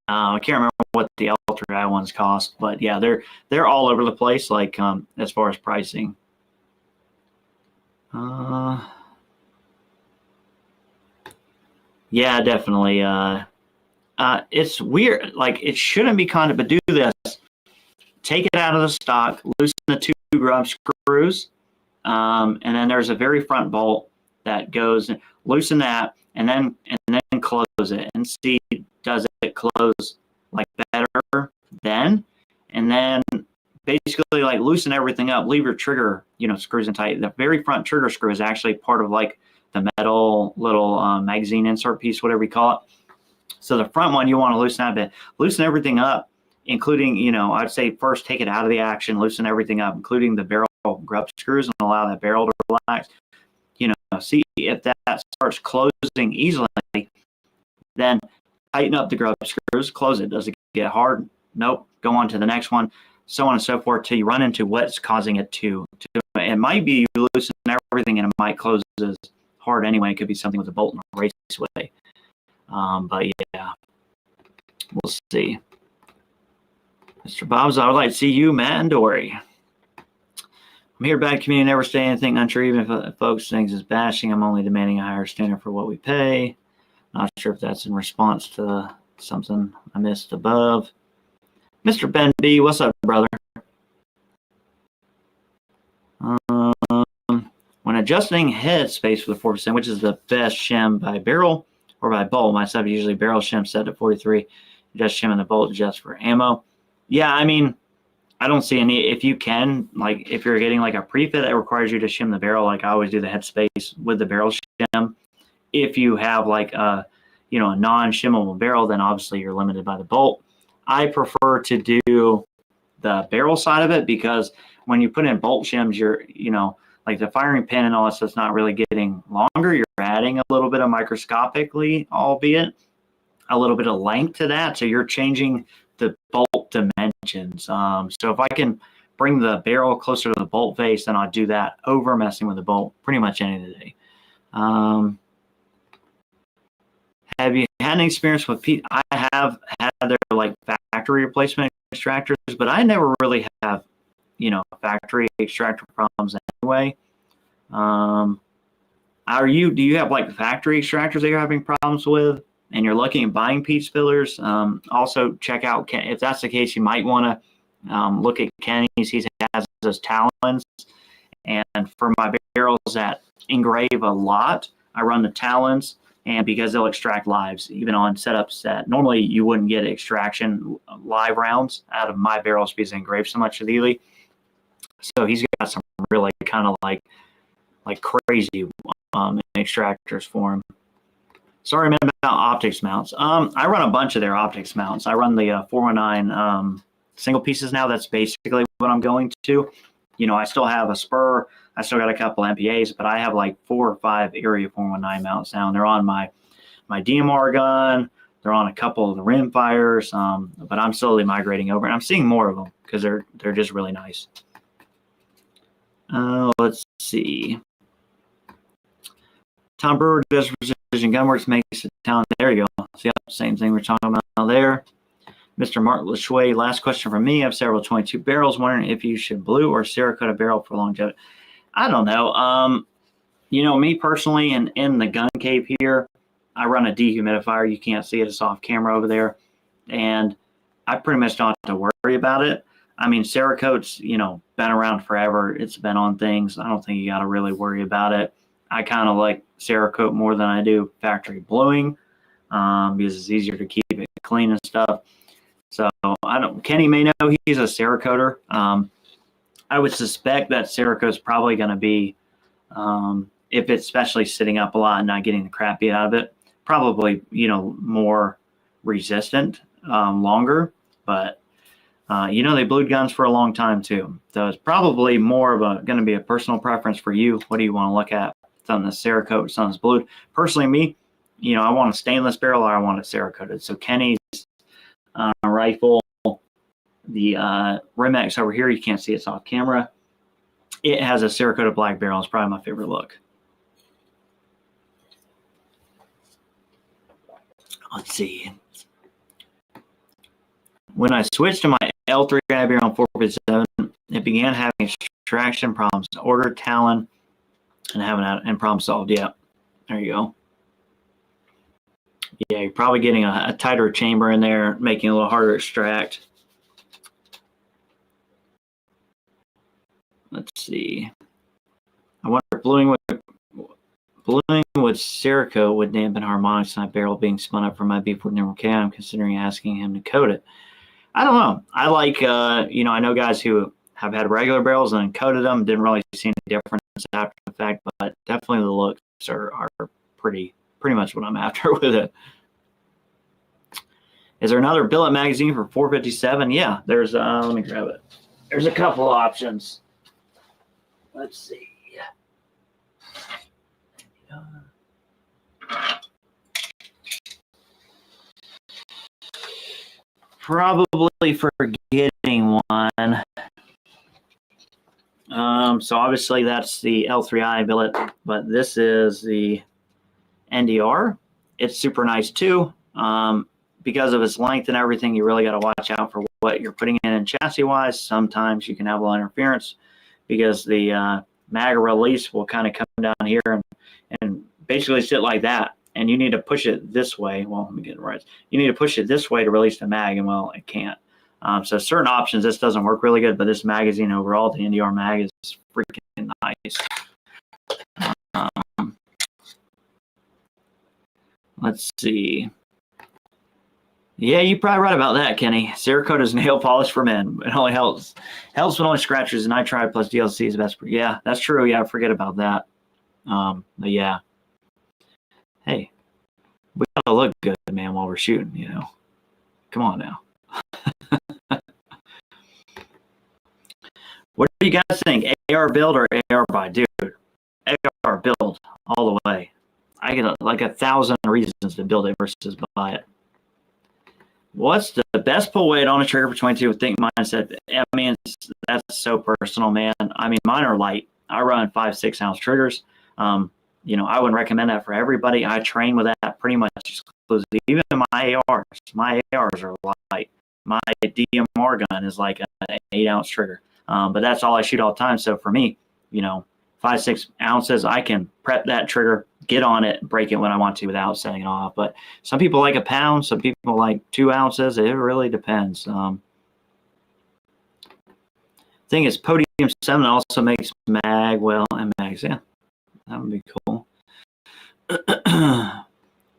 I can't remember what the Ultra ones cost, but yeah, they're all over the place. Like as far as pricing. Yeah, definitely. It's weird. Like, it shouldn't be content, but do this. Take it out of the stock, loosen the 2 grub screws, and then there's a very front bolt that goes. Loosen that, and then close it, and see, does it close like better then? And then basically, like, loosen everything up, leave your trigger, screws in tight. The very front trigger screw is actually part of like the metal little magazine insert piece, whatever you call it. So the front one, you want to loosen that a bit, loosen everything up, including, I'd say first take it out of the action, loosen everything up, including the barrel grub screws, and allow that barrel to relax. See if that starts closing easily, then tighten up the grub screws, close it. Does it get hard? Nope. Go on to the next one, so on and so forth, till you run into what's causing it to. It might be you loosen everything and it might close as hard anyway. It could be something with a bolt and a raceway. But yeah, we'll see. Mr. Bob's, I would like to see you, Matt and Dory. I'm here, bad community, never say anything unsure, even if folks think it's bashing. I'm only demanding a higher standard for what we pay. Not sure if that's in response to something I missed above. Mr. Ben B, what's up, brother? When adjusting head space for the 4%, which is the best shim, by barrel or by bolt? Myself, usually barrel shim set at 43. Just shim and the bolt just for ammo. Yeah, I mean, I don't see any. If you can, like, if you're getting like a pre-fit that requires you to shim the barrel, like I always do the headspace with the barrel shim. If you have like a, a non-shimmable barrel, then obviously you're limited by the bolt. I prefer to do the barrel side of it, because when you put in bolt shims, you're, like the firing pin and all that stuff's not really getting longer. You're adding a little bit of microscopically, albeit a little bit of length to that. So you're changing the bolt dimensions. So if I can bring the barrel closer to the bolt face, then I'll do that over messing with the bolt pretty much any of the day. Have you had any experience with Pete? I have had their like factory replacement extractors, but I never really have, factory extractor problems anyway. Do you have like factory extractors that you're having problems with, and you're looking at buying Pete Spillers? Also check out, if that's the case, you might want to look at Kenny's. He has those Talons, and for my barrels that engrave a lot, I run the Talons, and because they'll extract lives, even on setups that normally you wouldn't get extraction live rounds out of my barrels because they engrave so much of the Ely. So he's got some really kind of like crazy extractors for him. Sorry, man, about optics mounts. I run a bunch of their optics mounts. I run the 419 single pieces now. That's basically what I'm going to. I still have a spur. I still got a couple MPAs, but I have like 4 or 5 Area 419 mounts now, and they're on my DMR gun. They're on a couple of the Rimfires, but I'm slowly migrating over, and I'm seeing more of them because they're just really nice. Let's see. Tom Brewer does Precision Gunworks, makes it talent. There you go. See, same thing we're talking about there. Mr. Mark LeChuet, last question from me. I have several 22 barrels. Wondering if you should blue or Cerakote a barrel for longevity. I don't know. Me personally, in the gun cave here, I run a dehumidifier. You can't see it. It's off camera over there. And I pretty much don't have to worry about it. I mean, Cerakote's, been around forever. It's been on things. I don't think you got to really worry about it. I kind of like Cerakote more than I do factory bluing because it's easier to keep it clean and stuff. So Kenny may know he's a Cerakoter. I would suspect that Cerakote's probably going to be, if it's especially sitting up a lot and not getting the crap beat out of it, probably, more resistant longer. But, they blued guns for a long time too. So it's probably more of going to be a personal preference for you. What do you want to look at? Something that's Cerakote, something that's blued. Personally, me, I want a stainless barrel or I want it Cerakoted. So Kenny's rifle, the Rimex over here, you can't see it's off camera. It has a Cerakoted black barrel. It's probably my favorite look. Let's see. When I switched to my L3 barrel on 457, it began having extraction problems. Ordered Talon and problem solved. Yeah, there you go. Yeah, you're probably getting a tighter chamber in there, making it a little harder to extract. Let's see. I wonder if bluing with Cerakote would dampen harmonics in my barrel being spun up from my B4 I'm considering asking him to coat it. I don't know. I like, I know guys who have had regular barrels and coated them, didn't really see any difference after the fact, but definitely the looks are pretty much what I'm after with it. Is there another billet magazine for 457? Yeah, there's, let me grab it. There's a couple options. Let's see. Probably forgetting one. So obviously that's the L3I billet, but this is the NDR. It's super nice too. Because of its length and everything, you really got to watch out for what you're putting in chassis wise. Sometimes you can have a little interference because the mag release will kind of come down here and basically sit like that. And you need to push it this way. Well, let me get it right. You need to push it this way to release the mag, and well, it can't. So certain options, this doesn't work really good, but this magazine overall, the NDR mag, is freaking nice. Let's see. Yeah, you're probably right about that, Kenny. Cerakote is nail polish for men. It only helps when only scratches and nitride plus DLC is best. Yeah, that's true. Yeah, forget about that. But yeah. Hey, we gotta look good, man, while we're shooting, Come on now. What do you guys think? AR build or AR buy? Dude, AR build all the way. I get like 1,000 reasons to build it versus buy it. What's the best pull weight on a trigger for 22? Think mindset. I mean, that's so personal, man. I mean, mine are light. I run 5-6 ounce triggers. I wouldn't recommend that for everybody. I train with that pretty much exclusively. Even my ARs are light. My DMR gun is like an 8 ounce trigger. But that's all I shoot all the time. So for me, 5-6 ounces, I can prep that trigger, get on it, break it when I want to without setting it off. But some people like a pound, some people like 2 ounces. It really depends. Thing is, Podium 7 also makes mag, well, and mags. Yeah, that would be cool.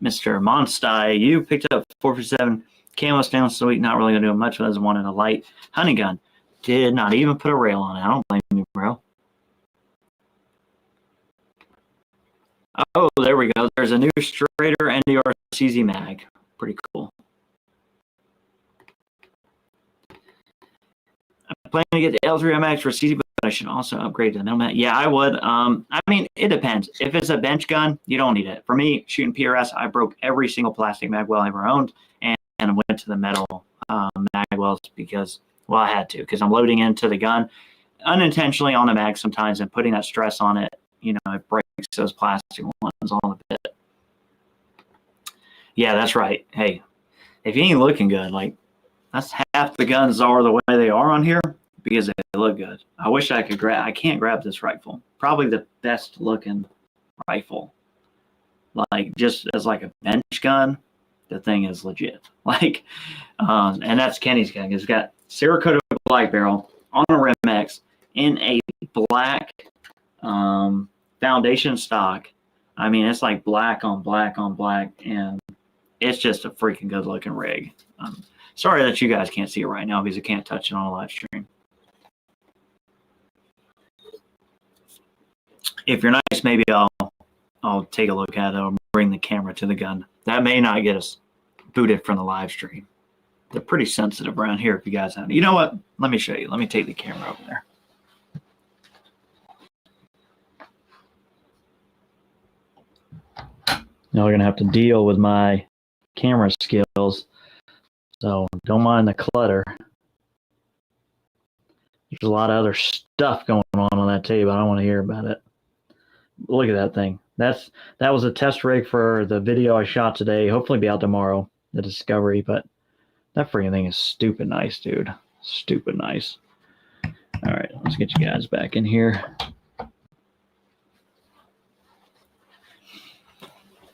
Mr. Monstai, you picked up 457 camo stainless steel. Not really going to do much, but doesn't want a light hunting gun. Did not even put a rail on it. I don't blame you, bro. Oh, there we go. There's a new Strader NDR CZ mag. Pretty cool. I'm planning to get the L3 MX for CZ, but I should also upgrade to the middle mag. Yeah, I would. I mean, it depends. If it's a bench gun, you don't need it. For me, shooting PRS, I broke every single plastic mag well I ever owned and went to the metal mag wells because, well, I had to because I'm loading into the gun unintentionally on the mag sometimes and putting that stress on it. It breaks those plastic ones on a bit. Yeah, that's right. Hey, if you ain't looking good, like that's half the guns are the way they are on here because they look good. I wish I could grab. I can't grab this rifle. Probably the best looking rifle. Like just as like a bench gun, the thing is legit. Like, and that's Kenny's gun. It's got Cerakote black barrel on a Rim X in a black foundation stock. I mean, it's like black on black on black, and it's just a freaking good looking rig. Sorry that you guys can't see it right now because I can't touch it on a live stream. If you're nice, maybe I'll take a look at it or bring the camera to the gun. That may not get us booted from the live stream. They're pretty sensitive around here if you guys have. You know what? Let me show you. Let me take the camera over there. Now we're going to have to deal with my camera skills. So don't mind the clutter. There's a lot of other stuff going on that table. I don't want to hear about it. Look at that thing. That was a test rig for the video I shot today. Hopefully be out tomorrow, the Discovery. But that freaking thing is stupid nice, dude. Stupid nice. All right, let's get you guys back in here. All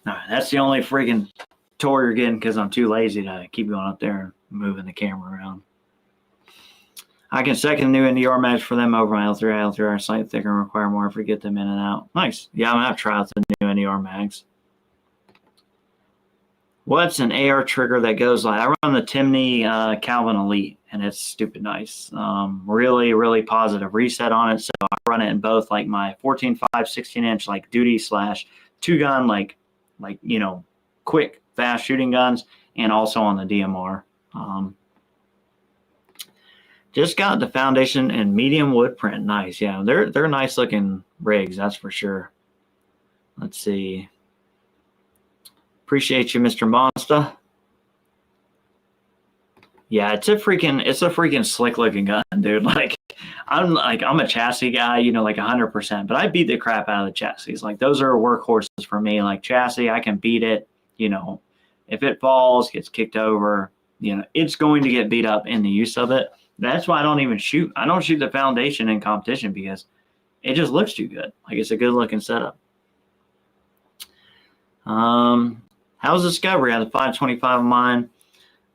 right, that's the only freaking tour you're getting because I'm too lazy to keep going up there and moving the camera around. I can second the new NDR mags for them over my L3. L3 are slightly thicker and require more effort to get them in and out. Nice. Yeah, I'm going to have to try out the new NDR mags. What's an AR trigger that goes like, I run the Timney Calvin Elite, and it's stupid nice. Really, really positive reset on it. So I run it in both like my 14.5, 16-inch like duty / two-gun, like, you know, quick, fast shooting guns, and also on the DMR. Just got the foundation and medium wood print. Nice. Yeah, they're nice looking rigs, that's for sure. Let's see. Appreciate you, Mr. Monster. Yeah, it's a freaking slick looking gun, dude. Like I'm a chassis guy, you know, like 100%, but I beat the crap out of the chassis. Like those are workhorses for me. Like chassis, I can beat it, you know. If it falls, gets kicked over, you know, it's going to get beat up in the use of it. That's why I don't even shoot. I don't shoot the foundation in competition because it just looks too good. Like it's a good looking setup. How's Discovery? I have the 525 of mine.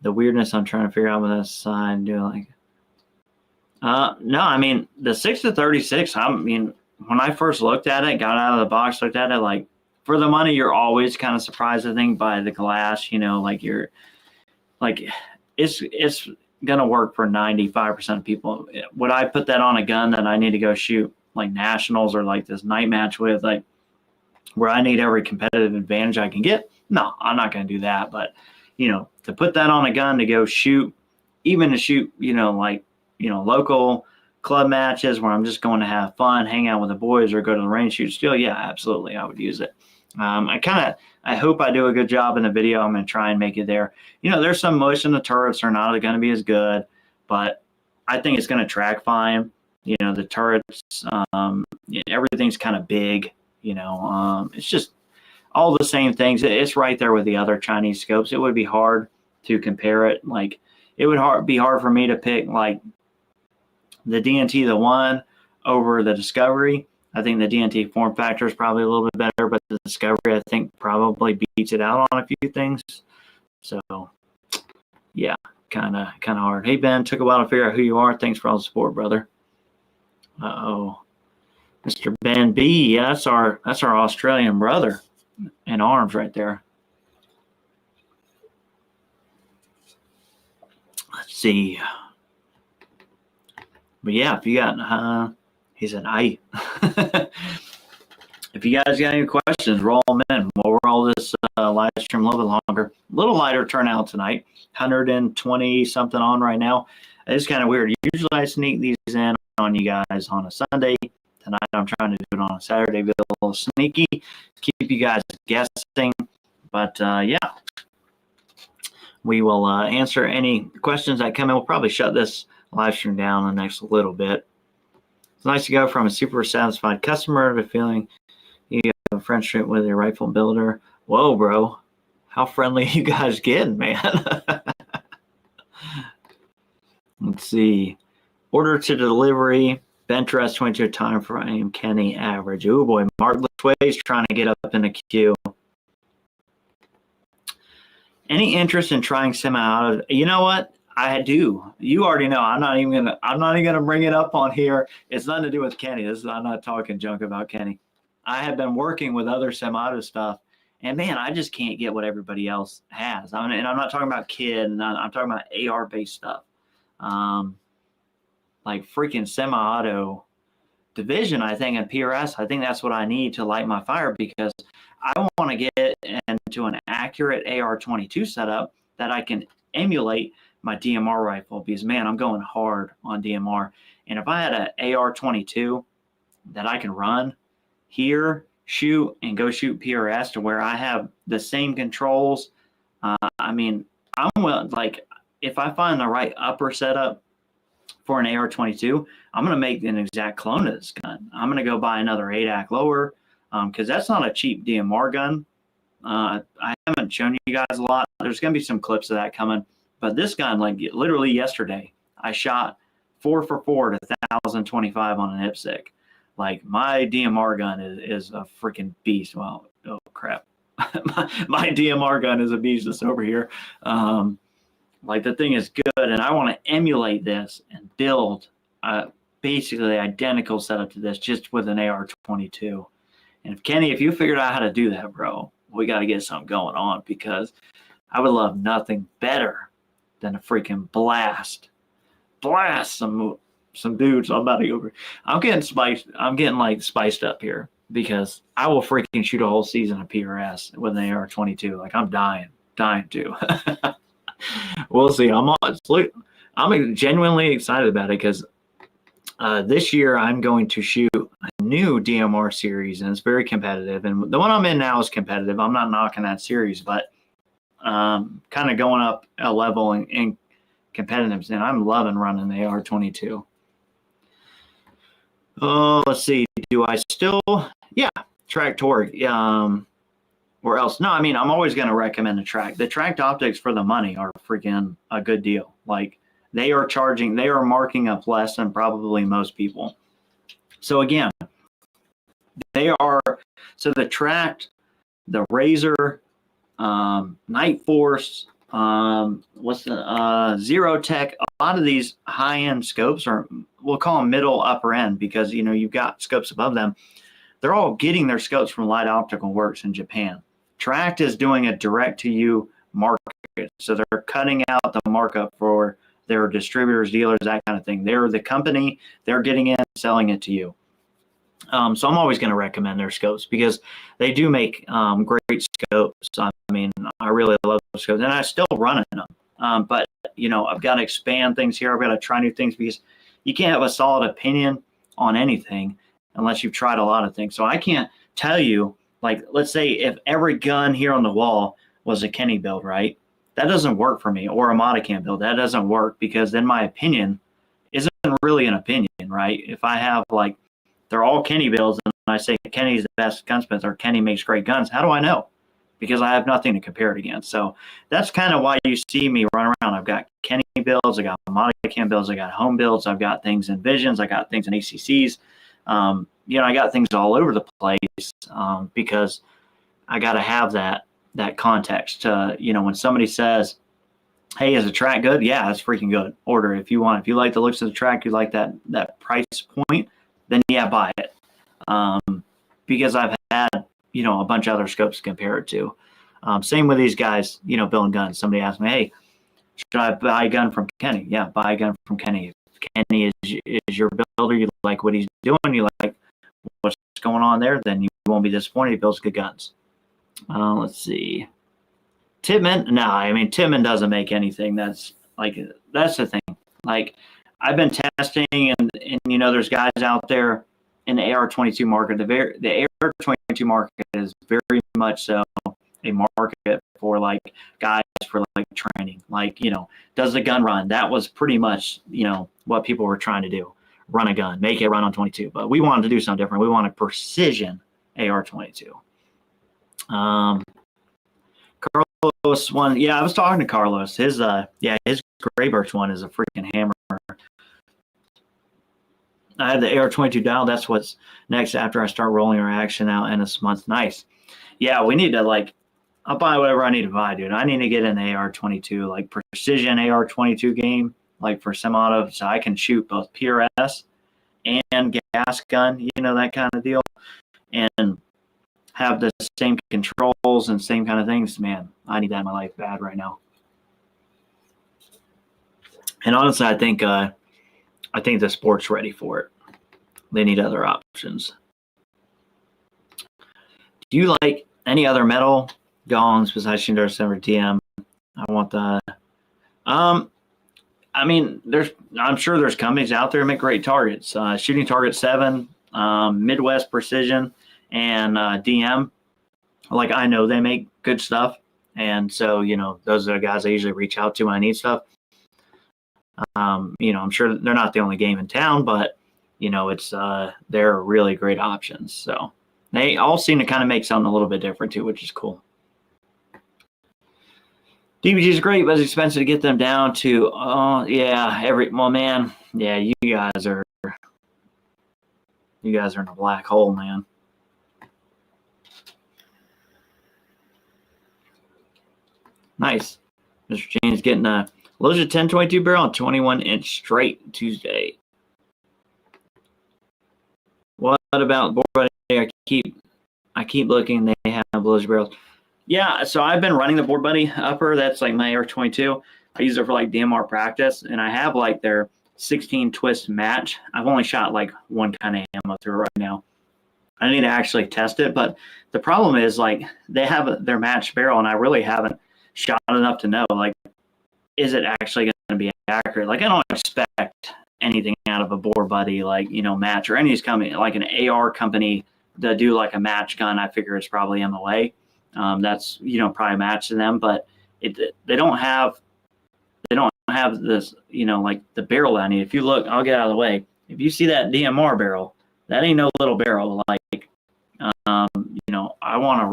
The weirdness I'm trying to figure out with that side. Do like, no, I mean the 6-36. I mean, when I first looked at it, got out of the box, looked at it, like for the money, you're always kind of surprised. I think by the glass, you know, like you're like it's gonna work for 95% of people. Would I put that on a gun that I need to go shoot like nationals or like this night match with, like where I need every competitive advantage I can get? No, I'm not gonna do that. But you know, to put that on a gun to go shoot, even to shoot, you know, like, you know, local club matches where I'm just going to have fun, hang out with the boys or go to the range, shoot steel, yeah, absolutely, I would use it. I hope I do a good job in the video. I'm going to try and make it there. You know, there's some mush in the turrets are not going to be as good, but I think it's going to track fine. You know, the turrets, everything's kind of big, you know, it's just all the same things. It's right there with the other Chinese scopes. It would be hard to compare it. Like it would be hard for me to pick like the DNT, the one over the Discovery. I think the DNT form factor is probably a little bit better, but the Discovery, I think, probably beats it out on a few things. So, yeah, kind of hard. Hey, Ben, took a while to figure out who you are. Thanks for all the support, brother. Uh-oh. Mr. Ben B. Yeah, that's our Australian brother in arms right there. Let's see. But, yeah, if you got... He said, "Aye." If you guys got any questions, roll them in. We'll roll this live stream a little bit longer. A little lighter turnout tonight. 120 something on right now. It's kind of weird. Usually I sneak these in on you guys on a Sunday. Tonight I'm trying to do it on a Saturday. Be a little sneaky. Keep you guys guessing. But yeah, we will answer any questions that come in. We'll probably shut this live stream down in the next little bit. It's nice to go from a super satisfied customer to feeling you have a friendship with your rifle builder. Whoa, bro. How friendly you guys getting, man? Let's see. Order to delivery. Ventress 22 time frame. Kenny average. Oh, boy. Mark Lachway's trying to get up in the queue. Any interest in trying semi-auto? You know what? I do. You already know. I'm not even gonna bring it up on here. It's nothing to do with Kenny. I'm not talking junk about Kenny. I have been working with other semi-auto stuff, and man, I just can't get what everybody else has. And I'm not talking about kid, and I'm talking about AR based stuff. Like freaking semi-auto division, I think, and PRS, I think that's what I need to light my fire, because I want to get into an accurate AR-22 setup that I can emulate my DMR rifle, because man, I'm going hard on DMR. And if I had an AR-22 that I can run here, shoot, and go shoot PRS to where I have the same controls, I mean, like, if I find the right upper setup for an AR-22, I'm going to make an exact clone of this gun. I'm going to go buy another ADAC lower, because that's not a cheap DMR gun. I haven't shown you guys a lot. There's going to be some clips of that coming. But this gun, like literally yesterday, I shot 4 for 4 to 1,025 on an IPSC. Like, my DMR gun is a freaking beast. Well, oh crap. my DMR gun is a beast that's over here. Like, the thing is good, and I want to emulate this and build basically the identical setup to this, just with an AR-22. And Kenny, if you figured out how to do that, bro, we got to get something going on, because I would love nothing better than a freaking blast some dudes. I'm about to go over. I'm getting spiced up here, because I will freaking shoot a whole season of PRS with an AR-22. Like, I'm dying to. We'll see. I'm genuinely excited about it, because this year I'm going to shoot a new DMR series, and it's very competitive. And the one I'm in now is competitive. I'm not knocking that series, but kind of going up a level in competitiveness, and I'm loving running the AR-22. Oh, let's see. Do I still? Yeah, Track Torque. Or else, no, I mean, I'm always going to recommend the Track. The Tracked optics for the money are freaking a good deal. Like, they are marking up less than probably most people. So again, so the Tracked, the Razor, Night Force, what's the Zero Tech, a lot of these high-end scopes are, we'll call them middle upper end, because, you know, you've got scopes above them. They're all getting their scopes from Light Optical Works in Japan. Tracked is doing a direct-to-you market, so they're cutting out the markup for their distributors, dealers, that kind of thing. They're the company, they're getting in, selling it to you. So I'm always going to recommend their scopes, because they do make great scopes. I mean, I really love those scopes, and I still run them. But, you know, I've got to expand things here. I've got to try new things, because you can't have a solid opinion on anything unless you've tried a lot of things. So I can't tell you, like, let's say if every gun here on the wall was a Kenny build, right? That doesn't work for me, or a Modicam build. That doesn't work, because then my opinion isn't really an opinion, right? If I have, like, they're all Kenny builds, and I say Kenny's the best gunsmith, or Kenny makes great guns, how do I know? Because I have nothing to compare it against. So that's kind of why you see me run around. I've got Kenny builds, I got Modicam builds, I got home builds, I've got things in Visions, I got things in ACCs. You know, I got things all over the place, because I got to have that context to, you know, when somebody says, hey, is the Track good? Yeah, it's freaking good. Order it if you want. If you like the looks of the Track, you like that price point, then yeah, buy it. Because I've had, you know, a bunch of other scopes to compare it to. Same with these guys, you know, building guns. Somebody asked me, hey, should I buy a gun from Kenny? Yeah, buy a gun from Kenny. If Kenny is your builder, you like what he's doing, you like what's going on there, then you won't be disappointed. He builds good guns. Let's see. Tippmann? No, I mean, Tippmann doesn't make anything. That's the thing. Like, I've been testing, and you know, there's guys out there in the AR-22 market. The AR-22 market is very much so a market for, like, guys for, like, training. Like, you know, does the gun run? That was pretty much, you know, what people were trying to do. Run a gun, make it run on 22. But we wanted to do something different. We wanted precision AR-22. Carlos one, yeah, I was talking to Carlos. His Gray Birch one is a freaking hammer. I have the AR-22 dial. That's what's next after I start rolling our action out in this month. Nice. Yeah, we need to, like, I'll buy whatever I need to buy, dude. I need to get an AR-22, like precision AR-22 game, like for semi-auto, so I can shoot both PRS and gas gun, you know, that kind of deal, and have the same controls and same kind of things. Man, I need that in my life bad right now. And honestly, I think the sport's ready for it. They need other options. Do you like any other metal gongs besides Shindar 7 TM? I want the. I mean, I'm sure there's companies out there that make great targets. Shooting Target 7, Midwest Precision, and DM. Like, I know they make good stuff, and so, you know, those are the guys I usually reach out to when I need stuff. You know, I'm sure they're not the only game in town, but, you know, they're really great options. So they all seem to kind of make something a little bit different too, which is cool. DBG is great, but it's expensive to get them down to, man, yeah, you guys are in a black hole, man. Nice. Mr. James getting a Loja 1022 barrel and 21-inch straight Tuesday. What about board buddy? I keep looking. They have Loja barrels. Yeah, so I've been running the board buddy upper. That's like my AR-22. I use it for like DMR practice, and I have like their 16 twist match. I've only shot like one kind of ammo through it right now. I need to actually test it, but the problem is like they have their match barrel, and I really haven't shot enough to know like, is it actually going to be accurate? Like, I don't expect anything out of a board buddy, like, you know, match or any of these companies, like an AR company that do like a match gun. I figure it's probably MOA. That's, you know, probably match to them, but they don't have this, you know, like the barrel I need. If you look, I'll get out of the way. If you see that DMR barrel, that ain't no little barrel. Like, you know, I would want a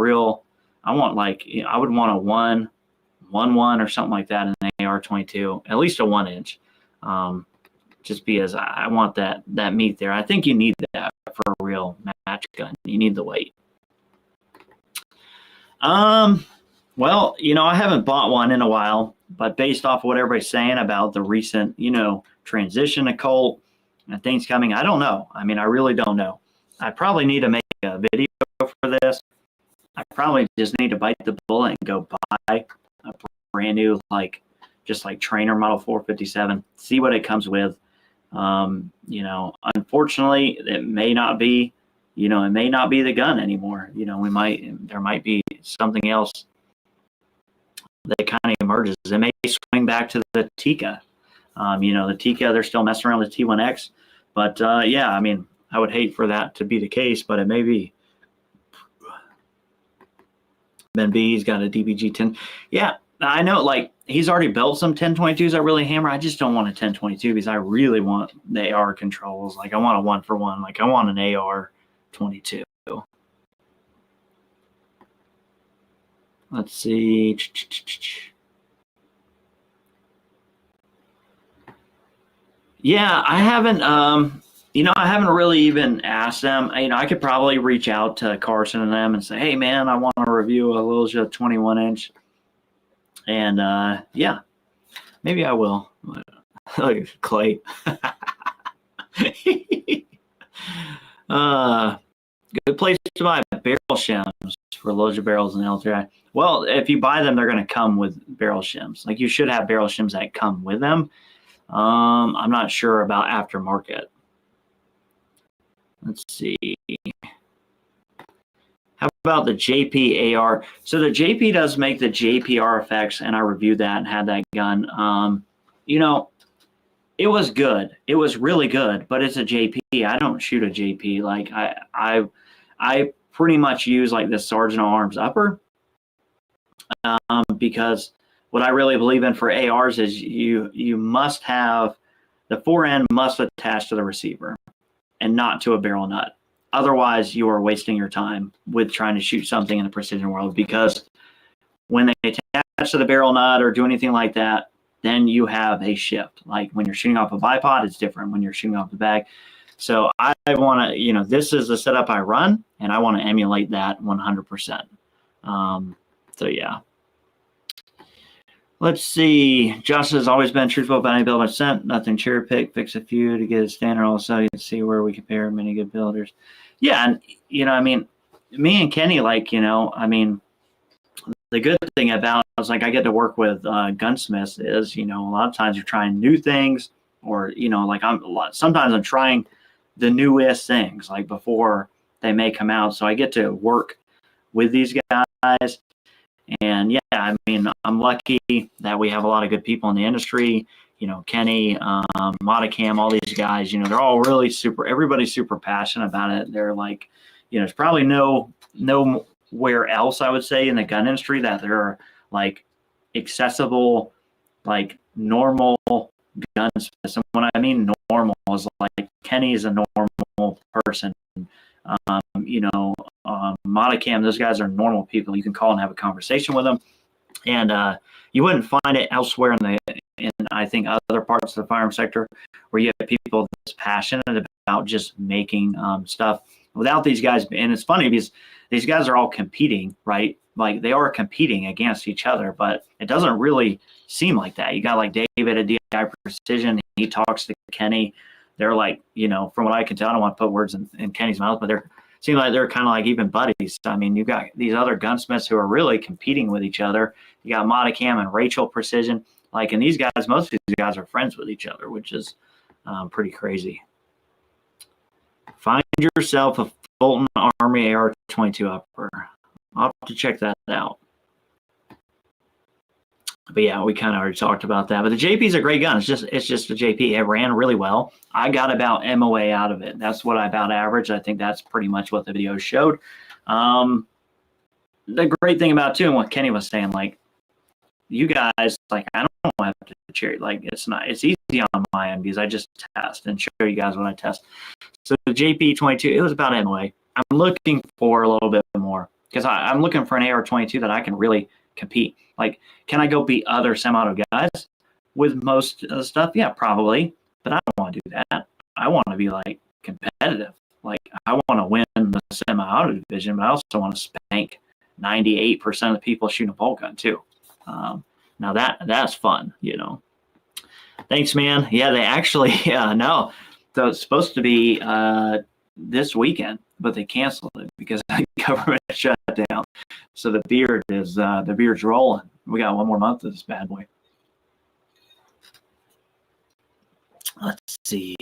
1-1 or something like that in an AR-22, at least a 1-inch, just because I want that meat there. I think you need that for a real match gun. You need the weight. Well, you know, I haven't bought one in a while, but based off of what everybody's saying about the recent, you know, transition to Colt and things coming, I don't know. I mean, I really don't know. I probably need to make a video for this. I probably just need to bite the bullet and go buy a brand new, like, just like trainer model 457, see what it comes with. You know, unfortunately, it may not be the gun anymore. You know, there might be something else that kind of emerges. It may swing back to the Tika. You know, the Tika, they're still messing around with the T1X, but yeah, I mean, I would hate for that to be the case, but it may be. Ben B's got a DBG 10. Yeah, I know, like, he's already built some 1022s that really hammer. I just don't want a 1022 because I really want the AR controls. Like, I want a 1-for-1. Like, I want an AR-22. Let's see. Yeah, I haven't, you know, I haven't really even asked them. You know, I could probably reach out to Carson and them and say, hey, man, I want to review a Loja 21-inch. And, yeah, maybe I will. Look, Clay. Good place to buy barrel shims for Loja barrels and L3I. Well, if you buy them, they're going to come with barrel shims. Like, you should have barrel shims that come with them. I'm not sure about aftermarket. Let's see. How about the JP AR? So the JP does make the JPR effects, and I reviewed that and had that gun. You know, it was good. It was really good, but it's a JP. I don't shoot a JP. Like, I pretty much use like the Sergeant at Arms upper, because what I really believe in for ARs is you must have the forend must attach to the receiver and not to a barrel nut. Otherwise, you are wasting your time with trying to shoot something in the precision world, because when they attach to the barrel nut or do anything like that, then you have a shift. Like when you're shooting off a bipod, it's different when you're shooting off the bag. So I want to, you know, this is the setup I run, and I want to emulate that 100%. So yeah. Let's see. Josh has always been truthful about any build I sent. Nothing cherry pick. Fix a few to get a standard. Also, you can see where we compare many good builders. Yeah, and I mean, me and Kenny, like, I mean, the good thing about it is like I get to work with gunsmiths is, a lot of times you're trying new things, or like sometimes I'm trying the newest things like before they may come out. So I get to work with these guys. And yeah, I mean, I'm lucky that we have a lot of good people in the industry. Kenny, Modicam, all these guys. They're all really super. Everybody's super passionate about it. They're like, there's probably nowhere else I would say in the gun industry that there are like accessible, like normal gunsmiths. And when I mean normal, is like Kenny's a normal person. Modicam, those guys are normal people. You can call and have a conversation with them, and you wouldn't find it elsewhere in I think other parts of the firearm sector where you have people that's passionate about just making stuff. Without these guys, and it's funny because these guys are all competing, right? Like they are competing against each other, but it doesn't really seem like that. You got like David at DI Precision. He talks to Kenny. They're like, from what I can tell, I don't want to put words in Kenny's mouth, but seem like they're kind of like even buddies. I mean, you got these other gunsmiths who are really competing with each other. You got Modicam and Rachel Precision. Like, and these guys, most of these guys are friends with each other, which is pretty crazy. Find yourself a Fulton Army AR-22 upper. I'll have to check that out. But yeah, we kind of already talked about that. But the JP is a great gun. It's just a JP. It ran really well. I got about MOA out of it. That's what I about averaged. I think that's pretty much what the video showed. The great thing about too, and what Kenny was saying, like you guys, like I don't have to cheer. Like it's easy on my end because I just test and show you guys what I test. So the JP-22, it was about MOA. I'm looking for a little bit more because I'm looking for an AR-22 that I can really compete. Like, can I go beat other semi-auto guys with most of the stuff? Yeah, probably. But I don't want to do that. I want to be like competitive. Like, I want to win the semi-auto division, but I also want to spank 98% of the people shooting a bolt gun too. Now that's fun, Thanks, man. Yeah, they actually no. So it's supposed to be this weekend, but they canceled it because the government shut down. So the beard's rolling. We got one more month of this bad boy. Let's see.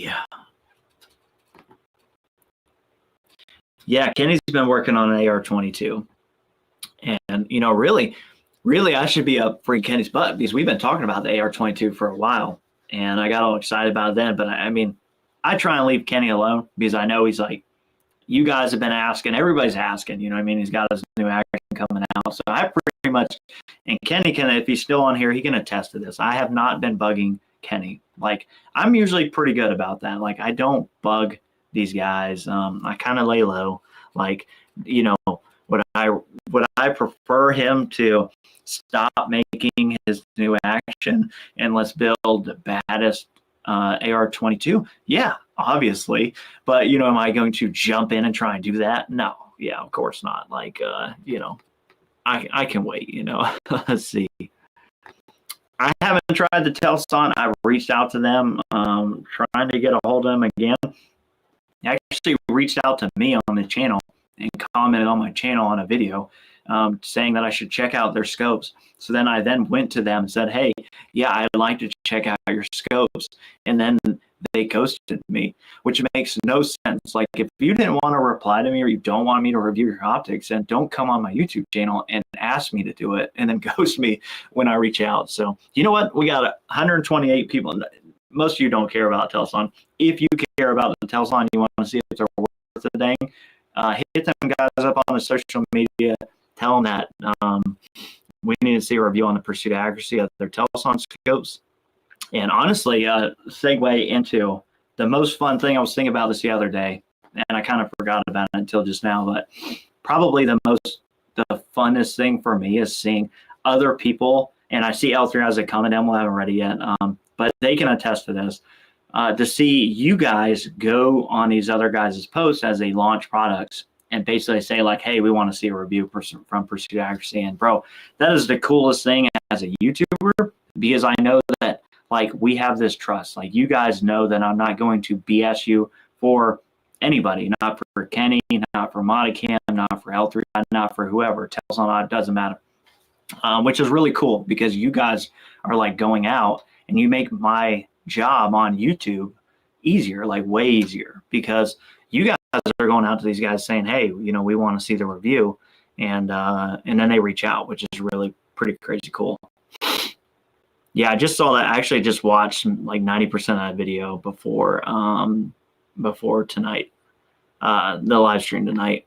Yeah, Kenny's been working on an AR-22, and really, I should be up for Kenny's butt because we've been talking about the AR-22 for a while, and I got all excited about it then. But I mean, I try and leave Kenny alone because I know he's like, you guys have been asking, everybody's asking, he's got his new action coming out. So I pretty much, and Kenny can, if he's still on here, he can attest to this. I have not been bugging Kenny. Like, I'm usually pretty good about that. Like, I don't bug these guys. I kind of lay low. Like, would I prefer him to stop making his new action and let's build the baddest AR-22? Yeah, obviously. But, am I going to jump in and try and do that? No. Yeah, of course not. Like, I can wait, Let's see. I haven't tried the Telson. I reached out to them, trying to get a hold of them again. They actually reached out to me on the channel and commented on my channel on a video saying that I should check out their scopes. So then I went to them and said, hey, yeah, I'd like to check out your scopes. And then they ghosted me, which makes no sense. Like, if you didn't want to reply to me or you don't want me to review your optics, then don't come on my YouTube channel and ask me to do it and then ghost me when I reach out. So you know what? We got 128 people. Most of you don't care about Telson. If you care about the Telson, you want to see if they're worth a dang, hit them guys up on the social media. Tell them that we need to see a review on the pursuit accuracy of their Telson scopes. And honestly, segue into the most fun thing. I was thinking about this the other day, and I kind of forgot about it until just now. But probably the funnest thing for me is seeing other people. And I see L3 has a comment down. We haven't read it yet, but they can attest to this. To see you guys go on these other guys' posts as they launch products and basically say like, hey, we want to see a review from Pursuit Accuracy. And bro, that is the coolest thing as a YouTuber, because I know that like we have this trust. Like you guys know that I'm not going to BS you for anybody, not for Kenny, not for Modicam, not for L3, not for whoever. Tells on, it doesn't matter. Which is really cool because you guys are like going out and you make my job on YouTube easier, like way easier, because you guys are going out to these guys saying, hey, you know, we want to see the review, and then they reach out, which is really pretty crazy cool. Yeah, I just saw that. I actually just watched like 90% of that video before tonight, the live stream tonight.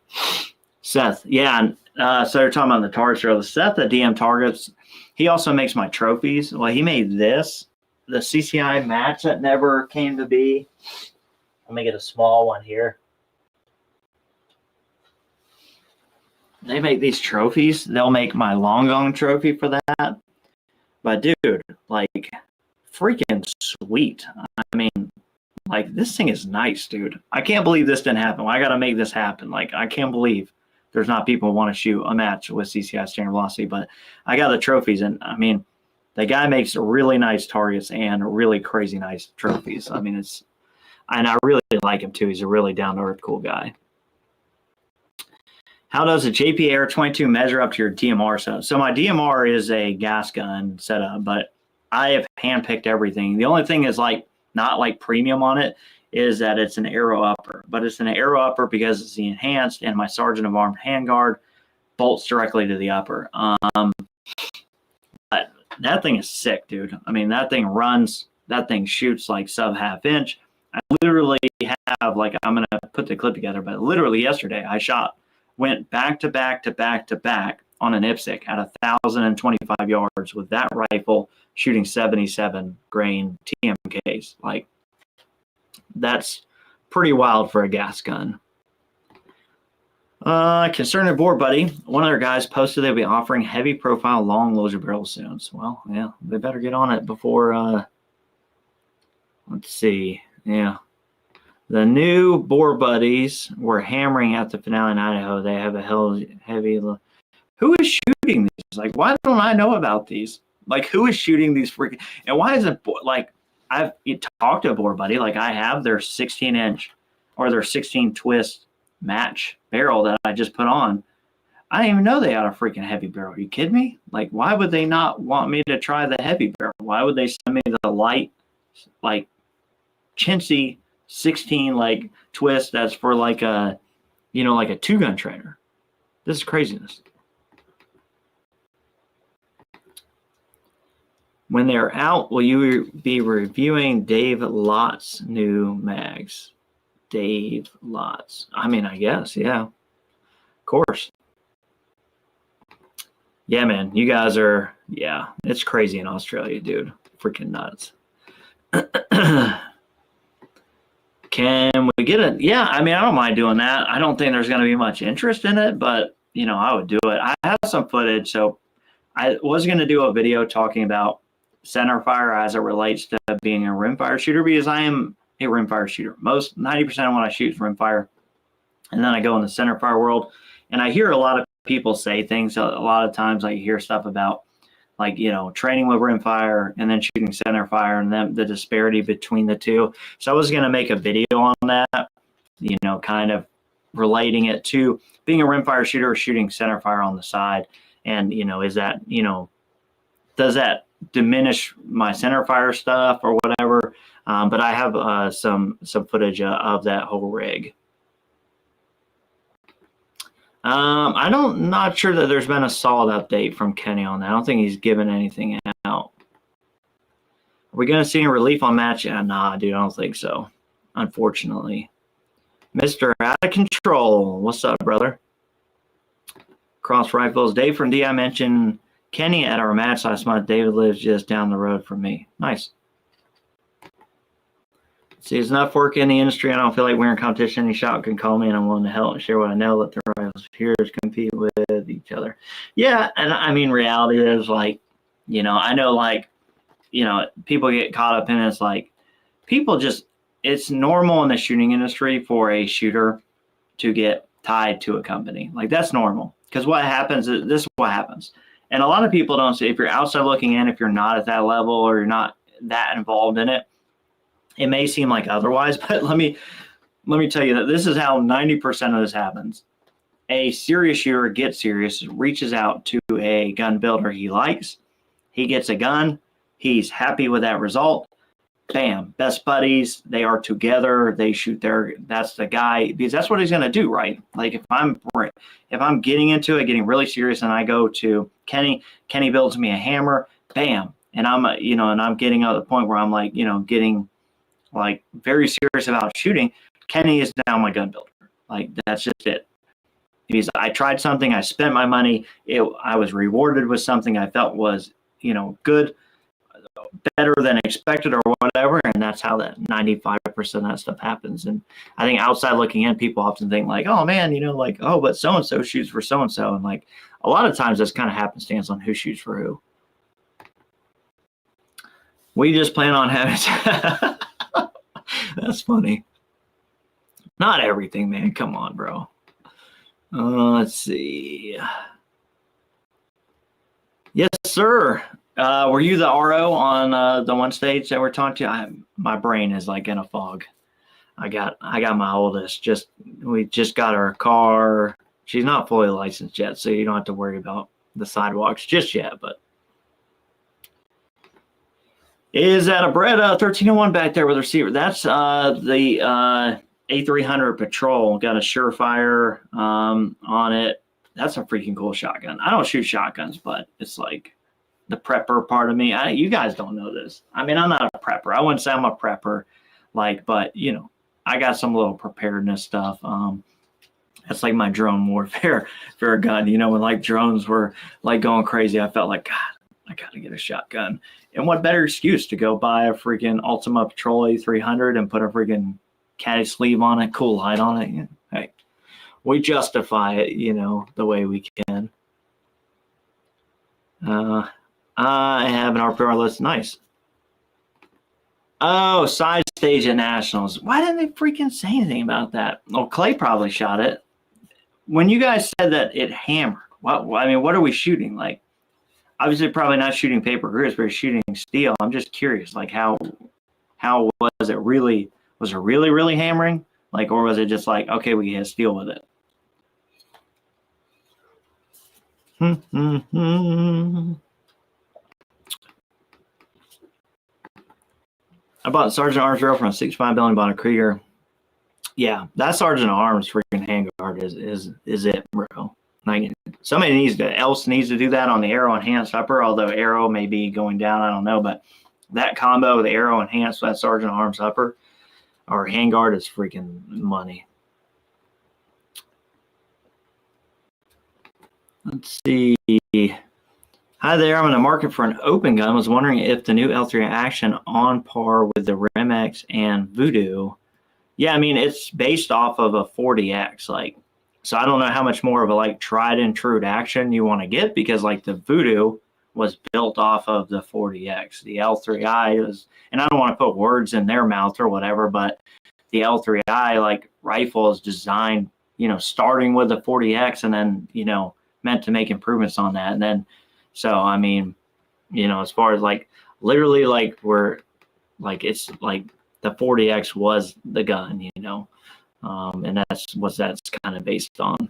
Seth, yeah, so they're talking about the target show. Seth at DM Targets, he also makes my trophies. Well, he made this, the CCI match that never came to be. Let me get a small one here. They make these trophies. They'll make my long gong trophy for that. But dude, like, freaking sweet. I mean, like, this thing is nice, dude. I can't believe this didn't happen. I got to make this happen. Like, I can't believe there's not people who want to shoot a match with CCI Standard Velocity. But I got the trophies, and I mean, the guy makes really nice targets and really crazy nice trophies. I mean, and I really like him too. He's a really down-to-earth, cool guy. How does a JP Air 22 measure up to your DMR setup? So my DMR is a gas gun setup, but I have handpicked everything. The only thing is like not like premium on it is that it's an arrow upper, but it's an arrow upper because it's the enhanced, and my Sergeant of Armed handguard bolts directly to the upper. But that thing is sick, dude. I mean, that thing runs, that thing shoots like sub half inch. I literally have, like, I'm going to put the clip together, but literally yesterday I went back to back to back to back on an IPSC at 1,025 yards with that rifle shooting 77 grain TMKs. Like, that's pretty wild for a gas gun. Concerning Board Buddy, one of their guys posted they'll be offering heavy profile long loader barrel soon. Well, yeah, they better get on it before, let's see. Yeah. The new Board Buddies were hammering at the finale in Idaho. They have a heavy. Who is shooting these? Like, why don't I know about these? Like, who is shooting these freaking? And why isn't, like, I've talked to a Board Buddy. Like, I have their 16-inch or their 16 twist match barrel that I just put on. I didn't even know they had a freaking heavy barrel. Are you kidding me? Like, why would they not want me to try the heavy barrel? Why would they send me the light, like, chintzy 16 like twist that's for like a, you know, like a 2-gun trainer? This is craziness. When they're out, will you be reviewing Dave Lott's new mags? Dave Lott's. I mean, I guess, yeah. Of course. Yeah, man. You guys are, yeah, it's crazy in Australia, dude. Freaking nuts. Can we get it? Yeah, I mean, I don't mind doing that. I don't think there's going to be much interest in it, but, you know, I would do it. I have some footage, so I was going to do a video talking about centerfire as it relates to being a rimfire shooter, because I am a rimfire shooter. 90% of what I shoot is rimfire, and then I go in the centerfire world, and I hear a lot of people say things. A lot of times I hear stuff about, like, you know, training with rimfire and then shooting centerfire, and then the disparity between the two. So I was going to make a video on that, you know, kind of relating it to being a rimfire shooter or shooting centerfire on the side. And, you know, is that, you know, does that diminish my centerfire stuff or whatever? But I have some footage of that whole rig. I'm not sure that there's been a solid update from Kenny on that. I don't think he's given anything out. Are we going to see any relief on match? Nah, dude, I don't think so, unfortunately. Mr. Out of Control, what's up, brother? Cross Rifles. Dave from DI mentioned Kenny at our match last month. David lives just down the road from me. Nice. See, it's enough work in the industry. I don't feel like we're in competition. Any shop can call me, and I'm willing to help and share what I know. Let the rivals peers compete with each other. Yeah, and I mean, reality is, like, you know, I know, like, you know, people get caught up in it. It's like, people just, it's normal in the shooting industry for a shooter to get tied to a company. Like, that's normal. Because what happens is, this is what happens. And a lot of people don't see, if you're outside looking in, if you're not at that level or you're not that involved in it, it may seem like otherwise. But let me tell you that this is how 90% of this happens. A serious shooter gets serious, reaches out to a gun builder he likes. He gets a gun. He's happy with that result. Bam, best buddies. They are together. They shoot that's the guy, because that's what he's going to do, right? Like, if I'm getting into it, getting really serious, and I go to Kenny builds me a hammer, bam. And I'm getting at the point where I'm like, getting like very serious about shooting. Kenny is now my gun builder. Like, that's just it. Because I tried something, I spent my money, I was rewarded with something I felt was, good, better than expected or whatever, and that's how that 95% of that stuff happens. And I think outside looking in, people often think like, oh man, oh, but so-and-so shoots for so-and-so. And like, a lot of times that's kind of happenstance on who shoots for who. We just plan on having that's funny. Not everything, man. Come on, bro. Let's see. Yes, sir. Were you the RO on the one stage that we're talking to? My brain is like in a fog. I got my oldest. We just got her car. She's not fully licensed yet, so you don't have to worry about the sidewalks just yet. But is that a Brett 1301 back there with a receiver? That's the A300 Patrol. Got a Surefire on it. That's a freaking cool shotgun. I don't shoot shotguns, but it's like the prepper part of me. You guys don't know this. I mean, I'm not a prepper. I wouldn't say I'm a prepper, but I got some little preparedness stuff. That's like my drone warfare for a gun. When like drones were like going crazy, I felt like, God, I got to get a shotgun. And what better excuse to go buy a freaking Ultima Patrol A300 and put a freaking caddy sleeve on it, cool light on it. Hey, we justify it, the way we can. I have an RPR list. Nice. Oh, side stage at Nationals. Why didn't they freaking say anything about that? Well, Clay probably shot it. When you guys said that it hammered, what are we shooting? Like, obviously probably not shooting paper grits, but shooting steel. I'm just curious, like how was it really? Was it really, really hammering? Like, or was it just like, okay, we had steel with it? I bought Sergeant Arms rail from a 65 Bill and bought a Krieger. Yeah, that Sergeant Arms freaking handguard is it, bro. Like, somebody else needs to do that on the Arrow Enhanced upper, although Arrow may be going down, I don't know, but that combo with the Arrow Enhanced, that Sergeant Arms upper or handguard is freaking money. Let's see. Hi there. I'm in the market for an open gun. I was wondering if the new L3 Action on par with the Rim-X and Voodoo. Yeah, I mean, it's based off of a 40X. Like, so I don't know how much more of a like tried and true action you want to get, because like the Voodoo was built off of the 40X. The L3I was, and I don't want to put words in their mouth or whatever, but the L3I like rifle is designed, starting with the 40X and then, meant to make improvements on that. And then, so, I mean, as far as like literally like we're like, it's like the 40X was the gun, and that's what that's kind of based on.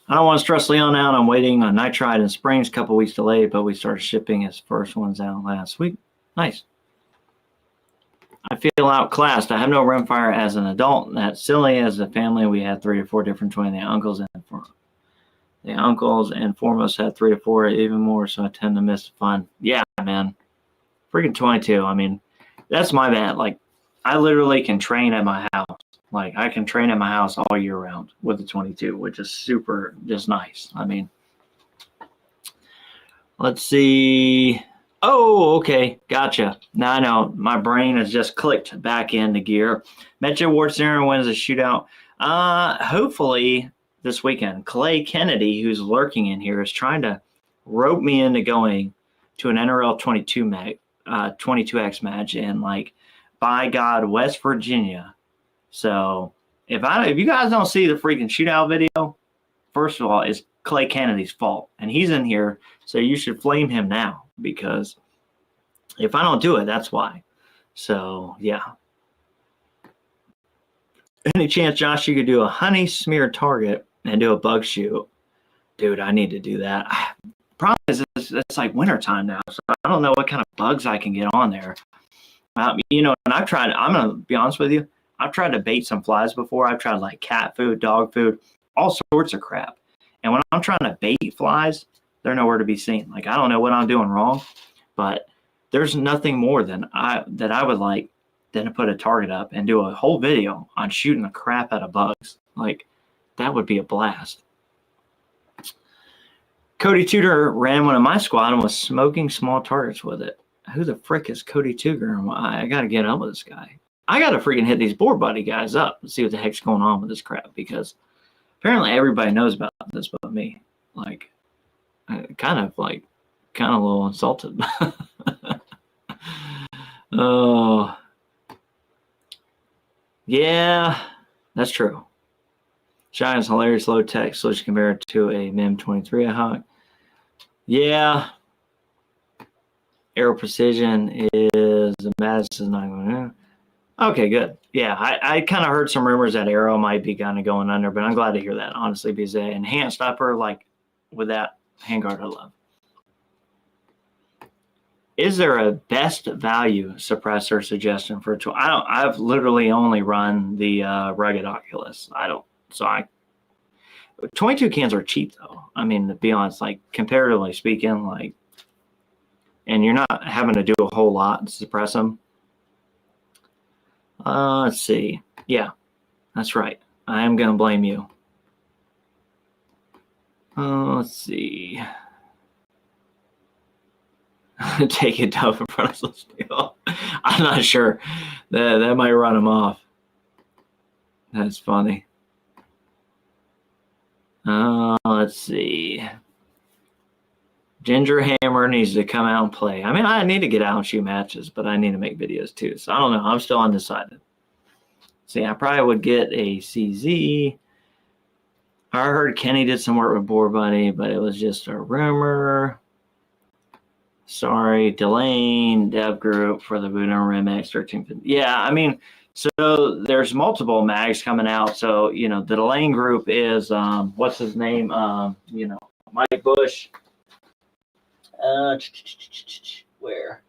I don't want to stress Leon out. I'm waiting on nitride and springs, a couple weeks delayed, but we started shipping his first ones out last week. Nice. I feel outclassed. I have no rimfire as an adult. That's silly. As a family, we had 3 to 4 different 20. The uncles and foremost had 3 to 4, even more. So I tend to miss the fun. Yeah, man. Freaking 22. I mean, that's my bad. Like, I literally can train at my house. Like, I can train at my house all year round with the 22, which is super just nice. I mean, let's see. Oh, okay. Gotcha. Now I know. My brain has just clicked back into gear. Metro Ward Center wins a shootout. Hopefully this weekend. Clay Kennedy, who's lurking in here, is trying to rope me into going to an NRL 22X match in, like, by God, West Virginia. So if you guys don't see the freaking shootout video, first of all, it's Clay Kennedy's fault, and he's in here, so you should flame him now, because if I don't do it, that's why. So yeah. Any chance, Josh, you could do a honey smear target and do a bug shoot? Dude, I need to do that. Problem is, it's like wintertime now, so I don't know what kind of bugs I can get on there. You know, and I've tried, I'm going to be honest with you, I've tried to bait some flies before. I've tried like cat food, dog food, all sorts of crap. And when I'm trying to bait flies, they're nowhere to be seen. Like, I don't know what I'm doing wrong, but there's nothing more than I would like than to put a target up and do a whole video on shooting the crap out of bugs. Like, that would be a blast. Cody Tudor ran one of my squad and was smoking small targets with it. Who the frick is Cody Tudor? I got to get up with this guy. I got to freaking hit these board buddy guys up and see what the heck's going on with this crap, because apparently everybody knows about this but me. Like, kind of a little insulted. Oh, yeah, that's true. Shotgun's hilarious low tech solution compared to a MIM 23 Hawk. Yeah. Arrow precision is the Madison is not going to. Okay, good. Yeah, I kind of heard some rumors that Arrow might be kind of going under, but I'm glad to hear that, honestly, because an enhanced upper, like with that handguard, I love. Is there a best value suppressor suggestion for a tool? I've literally only run the rugged Oculus. 22 cans are cheap though. I mean, to be honest, like comparatively speaking, like, and you're not having to do a whole lot to suppress them. Let's see. Yeah, that's right. I am going to blame you. Let's see. Take it down in front of some steel. I'm not sure. That might run him off. That's funny. Let's see. Ginger Hammer needs to come out and play. I mean, I need to get out and shoot matches, but I need to make videos too. So I don't know. I'm still undecided. See, I probably would get a CZ. I heard Kenny did some work with Board Buddy, but it was just a rumor. Sorry, Delane Dev Group for the Voodoo Remix 1350. Yeah, I mean, so there's multiple mags coming out. So, you know, the Delane Group is, what's his name? You know, Mike Bush. Where?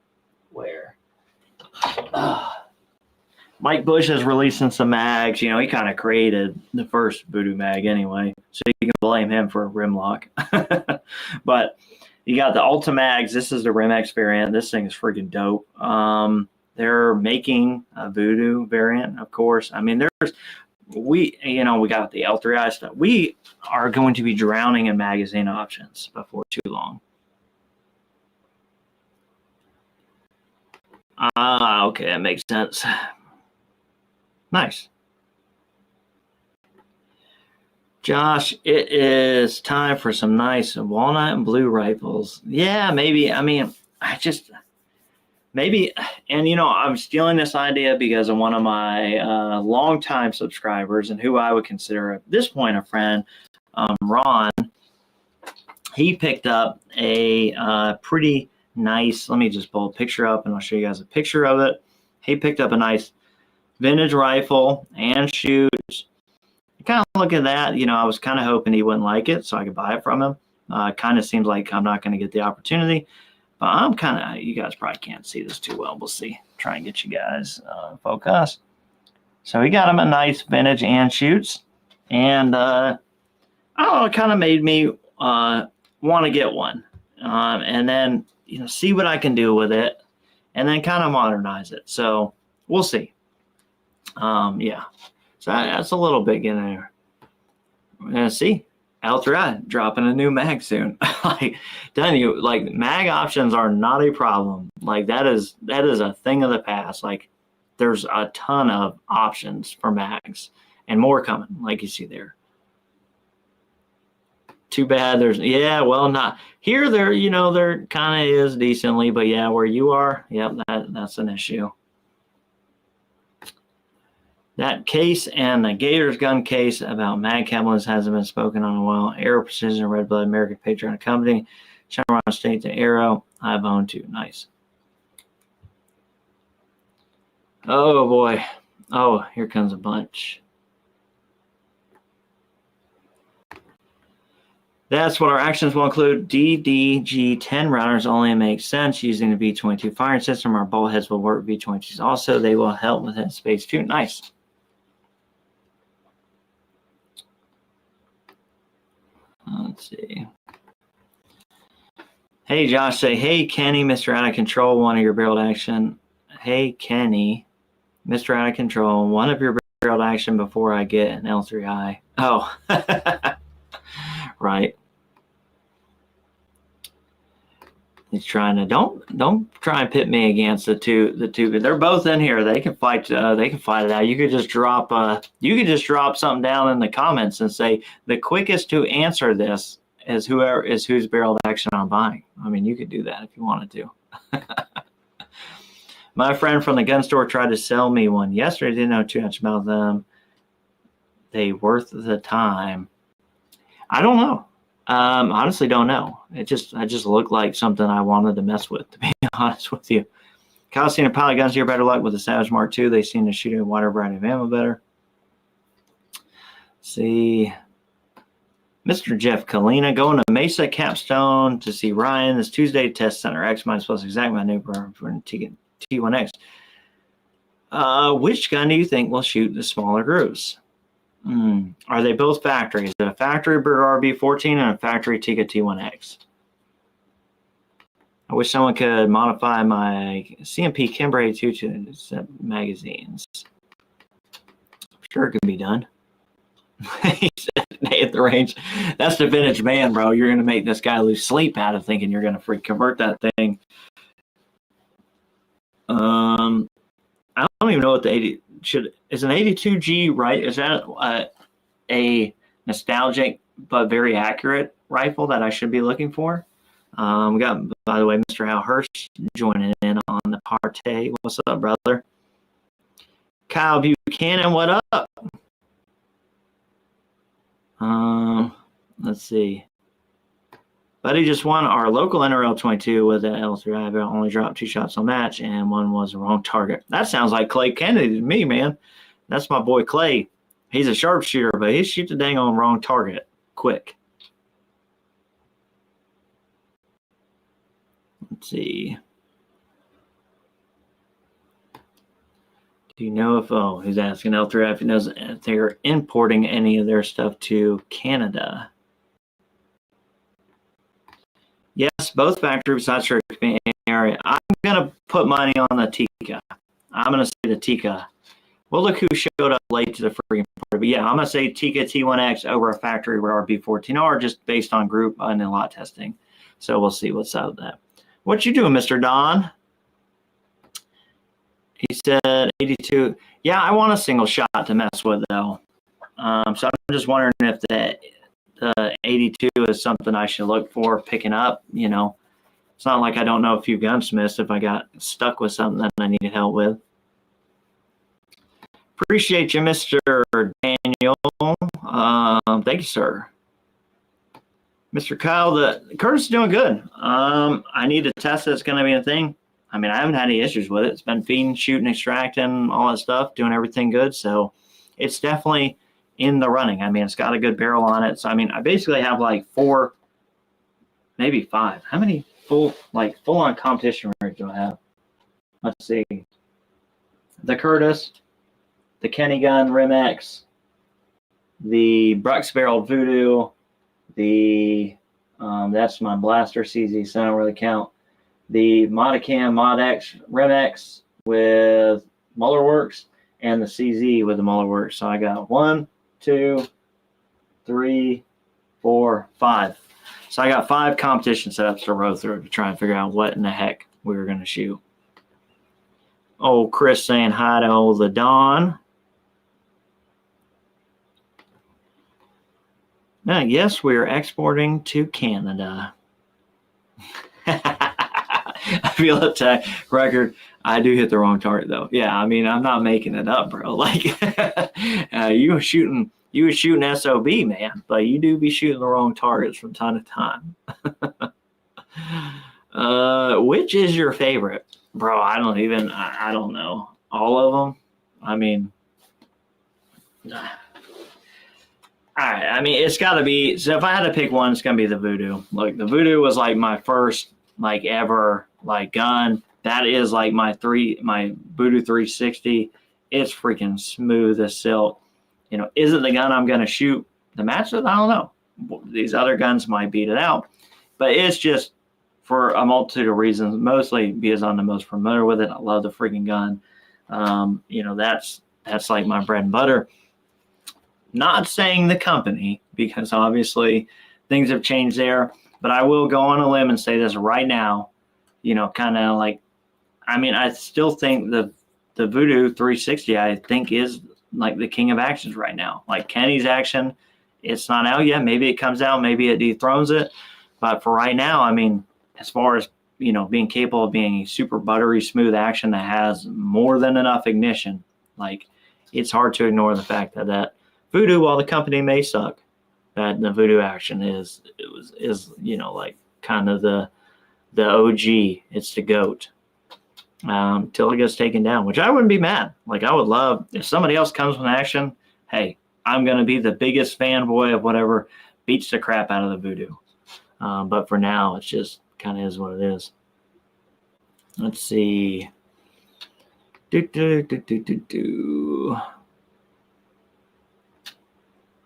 Mike Bush is releasing some mags. You know, he kind of created the first Voodoo mag anyway, so you can blame him for a rim lock. But you got the Ultimags. This is the Rimex variant. This thing is freaking dope. They're making a Voodoo variant, of course. I mean, we got the L3i stuff. We are going to be drowning in magazine options before too long. Okay, that makes sense. Nice. Josh, it is time for some nice walnut and blue rifles. Yeah, maybe. I mean, maybe, and you know, I'm stealing this idea because of one of my longtime subscribers and who I would consider at this point a friend, Ron. He picked up a pretty nice, let me just pull a picture up and I'll show you guys a picture of it. He picked up a nice vintage rifle and shoots. Kind of look at that, you know, I was kind of hoping he wouldn't like it so I could buy it from him. Kind of seems like I'm not going to get the opportunity, but I'm kind of, you guys probably can't see this too well. We'll see. Try and get you guys focus. So he got him a nice vintage and shoots, and I don't know, it kind of made me want to get one, and then, you know, see what I can do with it, and then kind of modernize it. So we'll see. Yeah. So that's a little bit in there. See, L3i dropping a new mag soon. Like, telling you, like, mag options are not a problem. Like, that is a thing of the past. Like, there's a ton of options for mags and more coming, like you see there. Too bad there's, yeah, well, not here. There, you know, there kind of is decently, but yeah, where you are, yep, that's an issue. That case and the Gators gun case about Mad Cowboys hasn't been spoken on in a while. Arrow Precision, Red Blood, American Patriotic Company, China State to Arrow. I've owned 2. Nice. Oh boy. Oh, here comes a bunch. That's what our actions will include. DDG 10 rounders only make sense using the V22 firing system. Our bolt heads will work V22s also. They will help with headspace too. Nice. Let's see. Hey, Josh, say, hey, Kenny, Mr. Out of Control, one of your barreled action. Hey, Kenny, Mr. Out of Control, one of your barreled action before I get an L3I. Oh, right. He's trying to don't try and pit me against the two. They're both in here. They can fight. They can fight it out. You could just drop. You could just drop something down in the comments and say the quickest to answer this is whose barreled action I'm buying. I mean, you could do that if you wanted to. My friend from the gun store tried to sell me one yesterday. Didn't know too much about them. They worth the time. I don't know. Honestly, don't know. I just looked like something I wanted to mess with, to be honest with you. Kyle's seen a pile of guns here. Better luck with the Savage Mark II. They seem to shoot a wider variety of ammo better. Let's see. Mr. Jeff Kalina going to Mesa Capstone to see Ryan this Tuesday. Test Center X minus plus exact maneuver for T1X. Which gun do you think will shoot the smaller groups? Are they both factories? A factory Berger RB14 and a factory Tika T1X. I wish someone could modify my CMP Kimber 82 to magazines. I'm sure it can be done. He said, hey, at the range. That's the vintage man, bro. You're going to make this guy lose sleep out of thinking you're going to freak convert that thing. I don't even know what the 80 is an 82G, right? Is that a nostalgic but very accurate rifle that I should be looking for? We got, by the way, Mr. Hal Hurst joining in on the party. What's up, brother? Kyle Buchanan, what up? Let's see. Buddy just won our local NRL 22 with an L3. I only dropped 2 shots on match, and one was the wrong target. That sounds like Clay Kennedy to me, man. That's my boy Clay. He's a sharpshooter, but he shoots the dang on wrong target quick. Let's see. Do you know if, who's asking L3 if he knows if they're importing any of their stuff to Canada? Yes, both factories besides Cherokee area. I'm going to put money on the Tika. I'm going to say the Tika. Well, look who showed up late to the freaking party. But yeah, I'm going to say Tika T1X over a factory RB14R just based on group and lot testing. So we'll see what's out of that. What you doing, Mr. Don? He said 82. Yeah, I want a single shot to mess with, though. So I'm just wondering if the 82 is something I should look for picking up. You know, it's not like I don't know a few gunsmiths if I got stuck with something that I needed help with. Appreciate you, Mr. Daniel. Thank you, sir. Mr. Kyle, the Curtis is doing good. I need to test it's going to be a thing. I mean, I haven't had any issues with it. It's been feeding, shooting, extracting, all that stuff, doing everything good. So it's definitely in the running. I mean, it's got a good barrel on it. So, I mean, I basically have like 4, maybe 5. How many full-on competition rigs do I have? Let's see. The Curtis, the Kenny Gun Rim-X, the Brux barreled Voodoo, the that's my blaster CZ, so I don't really count. The Modicam Mod X Rim-X with Muller Works and the CZ with the Muller Works. So I got 1, 2, 3, 4, 5. So I got 5 competition setups to row through to try and figure out what in the heck we were going to shoot. Oh, Chris saying hi to old the Dawn. Now, yes, we are exporting to Canada. feel attack record. I do hit the wrong target though. Yeah, I mean, I'm not making it up, bro. Like you were shooting SOB, man, but you do be shooting the wrong targets from time to time. Which is your favorite, bro? I don't know. All of them. I mean, all right. I mean, it's got to be. So if I had to pick one, it's gonna be the Voodoo. Like the Voodoo was like my first like ever like gun. That is like my Voodoo 360. It's freaking smooth as silk. You know, is it the gun I'm gonna shoot the match with? I don't know. These other guns might beat it out, but it's just for a multitude of reasons. Mostly because I'm the most familiar with it. I love the freaking gun. You know, that's like my bread and butter. Not saying the company, because obviously things have changed there, but I will go on a limb and say this right now, you know, kind of like, I mean, I still think the Voodoo 360, I think, is like the king of actions right now. Like Kenny's action, it's not out yet. Maybe it comes out, maybe it dethrones it. But for right now, I mean, as far as, you know, being capable of being a super buttery, smooth action that has more than enough ignition, like it's hard to ignore the fact that Voodoo, while the company may suck, that the Voodoo action is you know, like kind of the OG. It's the GOAT. Till it gets taken down, which I wouldn't be mad. Like I would love if somebody else comes with action. Hey, I'm gonna be the biggest fanboy of whatever beats the crap out of the Voodoo. But for now, it's just kind of is what it is. Let's see.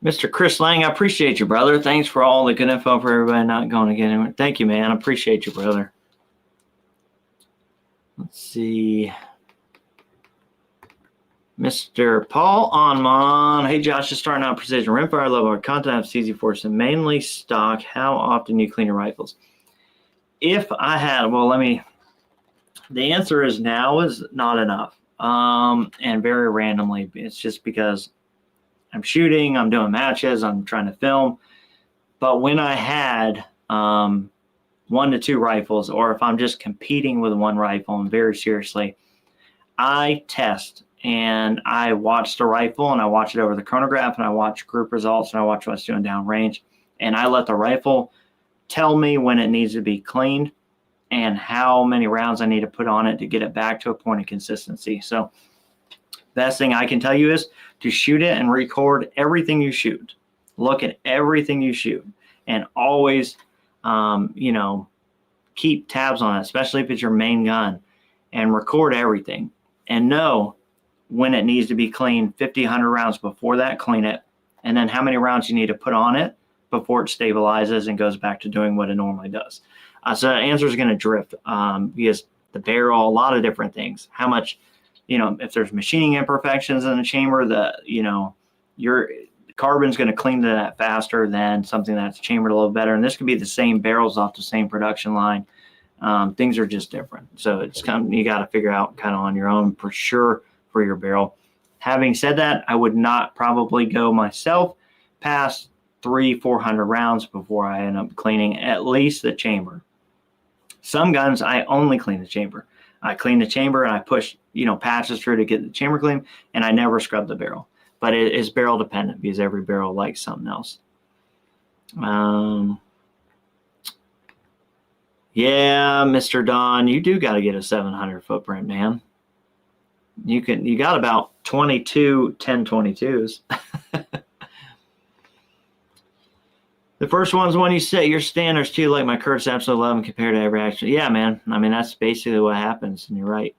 Mr. Chris Lang, I appreciate you, brother. Thanks for all the good info for everybody not going to get anywhere. Thank you, man. I appreciate you, brother. Let's see. Mr. Paul Onman. Hey, Josh, just starting out precision rimfire. I love our content. It's easy for us and mainly stock. How often do you clean your rifles? If I had, well, the answer is now is not enough. And very randomly. It's just because I'm shooting, I'm doing matches, I'm trying to film. But when I had 1 to 2 rifles, or if I'm just competing with one rifle, and very seriously, I test and I watch the rifle and I watch it over the chronograph and I watch group results and I watch what's doing downrange. And I let the rifle tell me when it needs to be cleaned and how many rounds I need to put on it to get it back to a point of consistency. So best thing I can tell you is to shoot it and record everything you shoot. Look at everything you shoot and always, you know, keep tabs on it, especially if it's your main gun, and record everything and know when it needs to be cleaned 50, 100 rounds before that, clean it. And then how many rounds you need to put on it before it stabilizes and goes back to doing what it normally does. So the answer is going to drift because the barrel, a lot of different things, how much, you know, if there's machining imperfections in the chamber, you know, your carbon's going to clean that faster than something that's chambered a little better. And this could be the same barrels off the same production line. Things are just different. So it's you got to figure out kind of on your own for sure for your barrel. Having said that, I would not probably go myself past 300-400 rounds before I end up cleaning at least the chamber. Some guns, I only clean the chamber. I clean the chamber and I push, you know, patches through to get the chamber clean, and I never scrub the barrel. But it is barrel dependent because every barrel likes something else. Yeah, Mr. Don, you do got to get a 700 footprint, man. You got about 22 1022s. The first one's when you set your standards too, like my Kurt's absolute 11 compared to every action. Yeah, man. I mean, that's basically what happens, and you're right.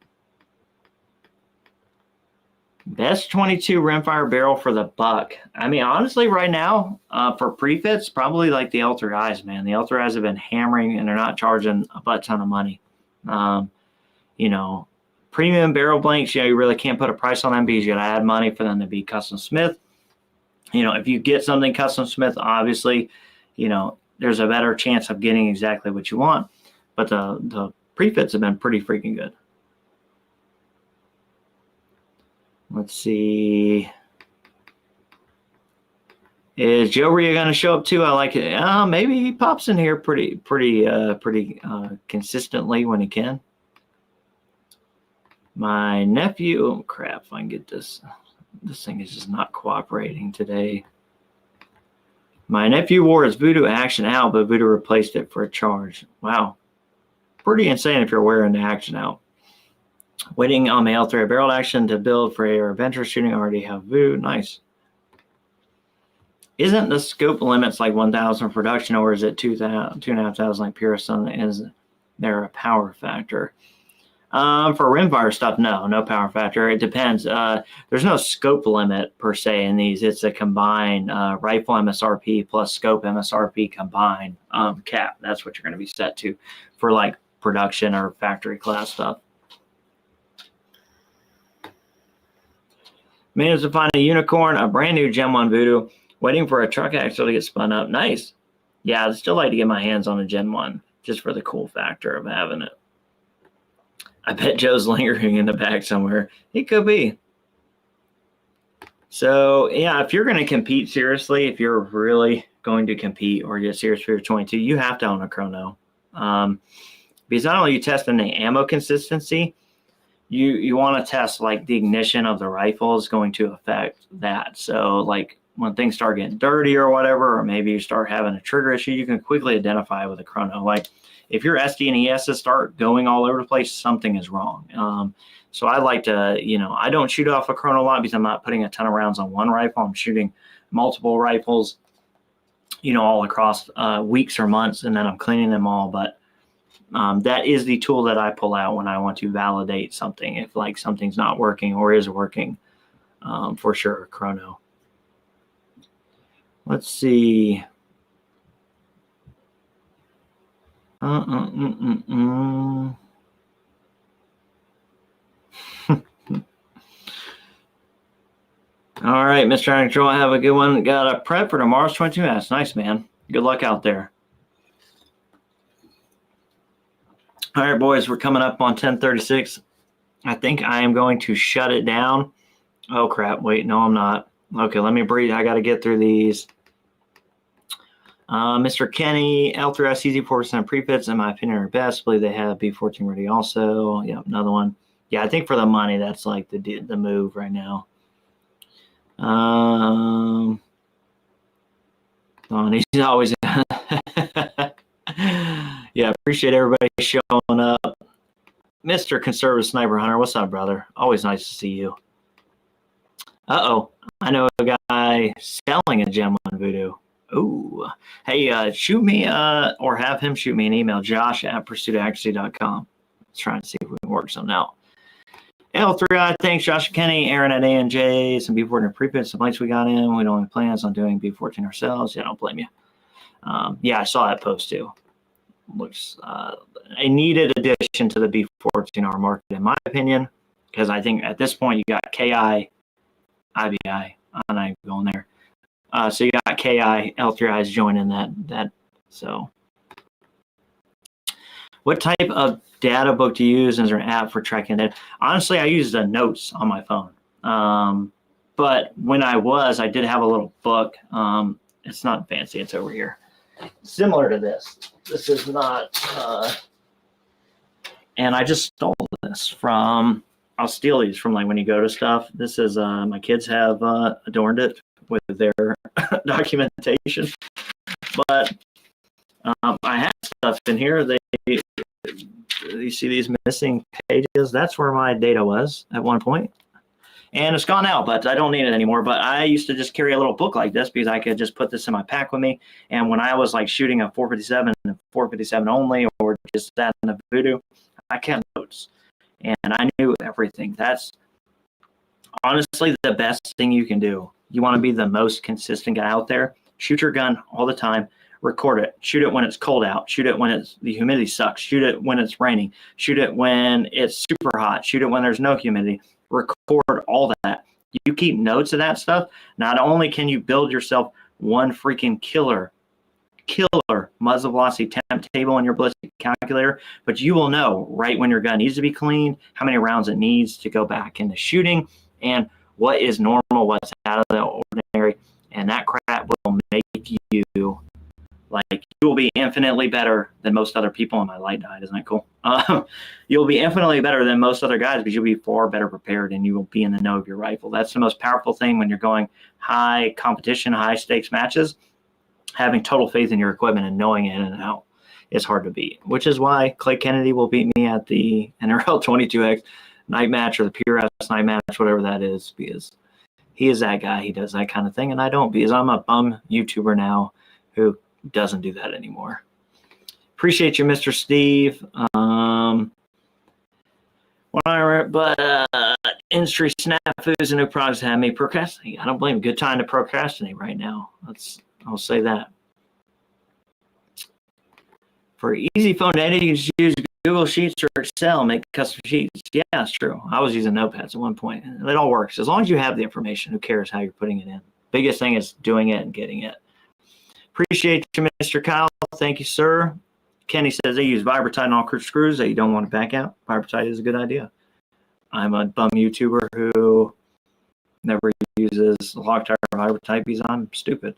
Best 22 rimfire barrel for the buck. I mean, honestly, right now, for prefits, probably like the L3Is, man. The L3Is have been hammering, and they're not charging a butt ton of money. You know, premium barrel blanks, you really can't put a price on them because you got to add money for them to be custom smith. You know, if you get something custom smith, obviously, you know, there's a better chance of getting exactly what you want. But the prefits have been pretty freaking good. Let's see. Is Joe Ria going to show up too? I like it. Maybe he pops in here pretty consistently when he can. My nephew, oh crap, if I can get this. This thing is just not cooperating today. My nephew wore his voodoo action out, but voodoo replaced it for a charge. Wow. Pretty insane if you're wearing the action out. Waiting on my L3 barrel action to build for your adventure shooting. Already have voodoo. Nice. Isn't the scope limits like 1,000 production, or is it 2,500 like Pure Sun? Is there a power factor? For rimfire stuff, no power factor. It depends. There's no scope limit per se in these. It's a combined rifle MSRP plus scope MSRP combined cap. That's what you're going to be set to for like production or factory class stuff. Managed to find a unicorn, a brand new Gen 1 Voodoo, waiting for a truck axle to get spun up. Nice. Yeah, I'd still like to get my hands on a Gen 1 just for the cool factor of having it. I bet Joe's lingering in the back somewhere. He could be. So, yeah, if you're going to compete seriously, if you're really going to compete or get serious for your 22, you have to own a chrono. Because not only are you testing the ammo consistency, you want to test like the ignition of the rifle is going to affect that. So, like when things start getting dirty or whatever, or maybe you start having a trigger issue, you can quickly identify with a chrono. Like if your SD and ESs start going all over the place, something is wrong. So I like to, I don't shoot off a chrono a lot because I'm not putting a ton of rounds on one rifle. I'm shooting multiple rifles, all across weeks or months, and then I'm cleaning them all. But that is the tool that I pull out when I want to validate something. If like something's not working or is working, for sure, chrono. Let's see. All right, Mr. Control, have a good one. Got a prep for tomorrow's 22. That's nice, man. Good luck out there. All right, boys, we're coming up on 10:36. I think I am going to shut it down. Oh, crap. Wait, no, I'm not. Okay, let me breathe. I got to get through these. Mr. Kenny, L3S easy 4% prefits, in my opinion, are best. I believe they have B14 ready also. Yeah, another one. Yeah, I think for the money, that's like the move right now. He's always yeah, appreciate everybody showing up. Mr. Conservative Sniper Hunter, what's up, brother? Always nice to see you. Uh-oh, I know a guy selling a Gen 1 Voodoo. Ooh. Hey, shoot me or have him shoot me an email, josh@pursuitaccuracy.com. Let's try and see if we can work something out. L3I, thanks, Josh Kenny, Aaron at ANJ, some B14 preprints, some lights we got in. We don't have plans on doing B14 ourselves. Yeah, I don't blame you. Yeah, I saw that post too. Looks a needed addition to the B14R market, in my opinion, because I think at this point you got KI, IBI. I'm not even going there. So you got KI, L3Is joining that. So what type of data book do you use? Is there an app for tracking that? Honestly, I use the notes on my phone. But when I did have a little book. It's not fancy. It's over here. Similar to this. This is not, and I just stole this from, I'll steal these from like when you go to stuff. This is, my kids have adorned it with their documentation. But I have stuff in here. You see these missing pages? That's where my data was at one point. And it's gone out, but I don't need it anymore. But I used to just carry a little book like this because I could just put this in my pack with me. And when I was like shooting a 457 and 457 only, or just that in a Voodoo, I kept notes. And I knew everything. That's honestly the best thing you can do. You want to be the most consistent guy out there. Shoot your gun all the time. Record it. Shoot it when it's cold out. Shoot it when the humidity sucks. Shoot it when it's raining. Shoot it when it's super hot. Shoot it when there's no humidity. Record all that. You keep notes of that stuff. Not only can you build yourself one freaking killer muzzle velocity temp table in your ballistic calculator, but you will know right when your gun needs to be cleaned, how many rounds it needs to go back into shooting, and what is normal, what's out of the ordinary, and that crap will make you like will be infinitely better than most other people. And my light died. Isn't that cool? You'll be infinitely better than most other guys because you'll be far better prepared and you will be in the know of your rifle. That's the most powerful thing when you're going high competition, high stakes matches. Having total faith in your equipment and knowing it in and out is hard to beat, which is why Clay Kennedy will beat me at the NRL 22X night match or the PRS night match, whatever that is, because he is that guy. He does that kind of thing, and I don't, because I'm a bum YouTuber now who doesn't do that anymore. Appreciate you, Mr. Steve. Industry snafus and new products have me procrastinating. I don't blame you. Good time to procrastinate right now. I'll say that. For easy phone editing, you just use Google Sheets or Excel, make custom sheets. Yeah, that's true. I was using notepads at one point. It all works. As long as you have the information, who cares how you're putting it in? Biggest thing is doing it and getting it. Appreciate you, Mr. Kyle. Thank you, sir. Kenny says they use Vibratite on all screws that you don't want to back out. Vibratite is a good idea. I'm a bum YouTuber who never uses Loctite or Vibratite because I'm stupid.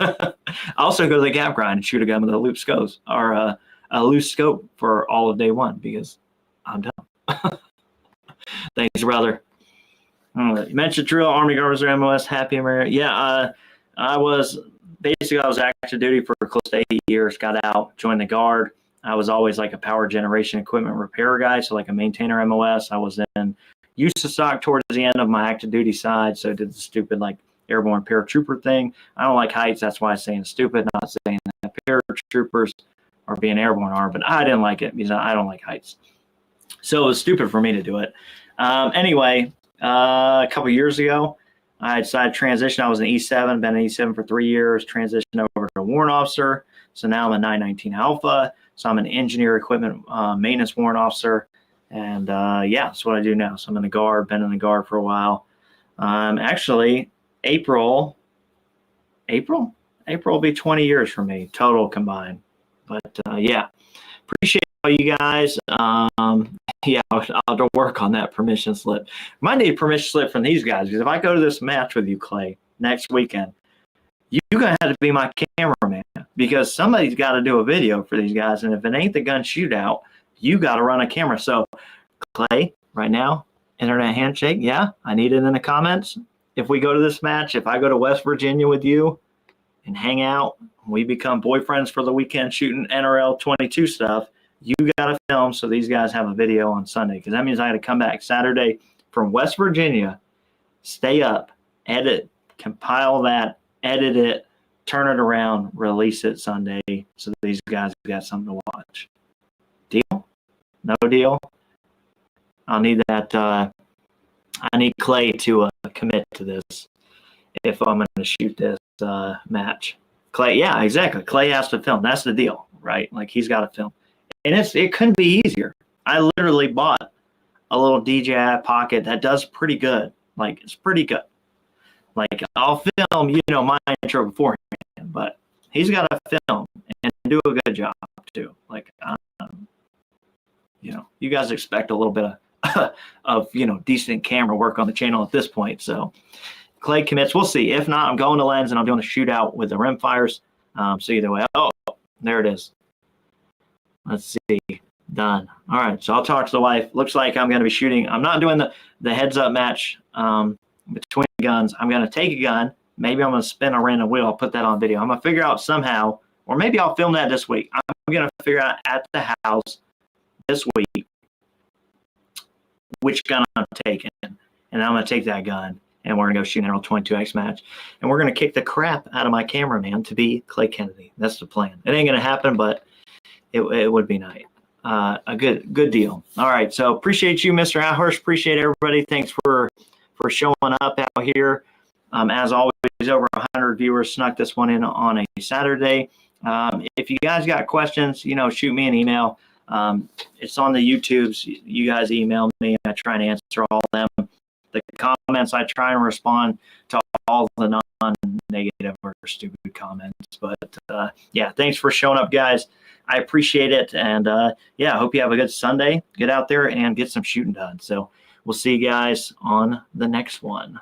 I also go to the gap grind and shoot a gun with a loop scope or a loose scope for all of day one because I'm dumb. Thanks, brother. You mentioned drill, Army Guard Reserve, MOS, Happy America. Yeah, I was active duty for close to 8 years, got out, joined the Guard. I was always like a power generation equipment repair guy, so like a maintainer MOS. I was in used to stock towards the end of my active duty side, so I did the stupid like airborne paratrooper thing. I don't like heights, that's why I'm saying stupid, not saying that paratroopers are being airborne are, but I didn't like it because I don't like heights. So it was stupid for me to do it. Anyway, a couple years ago, I decided to transition. I was an E7, been an E7 for 3 years, transitioned over to a warrant officer. So now I'm a 919 Alpha. So I'm an engineer equipment maintenance warrant officer. And yeah, that's what I do now. So I'm in the Guard, been in the Guard for a while. Actually, April will be 20 years for me, total combined. But yeah, appreciate all you guys. Yeah, I'll have to work on that permission slip. Might need a permission slip from these guys because if I go to this match with you, Clay, next weekend, you're going to have to be my cameraman because somebody's got to do a video for these guys. And if it ain't the gun shootout, you got to run a camera. So, Clay, right now, internet handshake. Yeah, I need it in the comments. If we go to this match, if I go to West Virginia with you and hang out, we become boyfriends for the weekend shooting NRL 22 stuff. You got to film so these guys have a video on Sunday because that means I got to come back Saturday from West Virginia, stay up, edit, compile that, edit it, turn it around, release it Sunday so these guys got something to watch. Deal? No deal? I'll need that. I need Clay to commit to this if I'm going to shoot this match. Clay, yeah, exactly. Clay has to film. That's the deal, right? Like he's got to film. And it couldn't be easier. I literally bought a little DJI Pocket that does pretty good. Like, it's pretty good. Like, I'll film, my intro beforehand, but he's got to film and do a good job, too. Like, you guys expect a little bit of decent camera work on the channel at this point. So, Clay commits. We'll see. If not, I'm going to Lens, and I'm doing a shootout with the Rimfires. So, either way. Oh, there it is. Let's see. Done. All right. So I'll talk to the wife. Looks like I'm going to be shooting. I'm not doing the heads-up match between guns. I'm going to take a gun. Maybe I'm going to spin a random wheel. I'll put that on video. I'm going to figure out somehow, or maybe I'll film that this week. I'm going to figure out at the house this week which gun I'm taking. And I'm going to take that gun, and we're going to go shoot an NRL 22X match. And we're going to kick the crap out of my cameraman to be Clay Kennedy. That's the plan. It ain't going to happen, but it would be nice. A good deal. All right. So appreciate you, Mr. Ahurst. Appreciate everybody. Thanks for showing up out here. As always, over 100 viewers snuck this one in on a Saturday. If you guys got questions, shoot me an email. It's on the YouTubes. You guys email me. I try and answer all of them. The comments, I try and respond to all the non-negative or stupid comments. But yeah, thanks for showing up, guys. I appreciate it. And yeah, I hope you have a good Sunday. Get out there and get some shooting done. So we'll see you guys on the next one.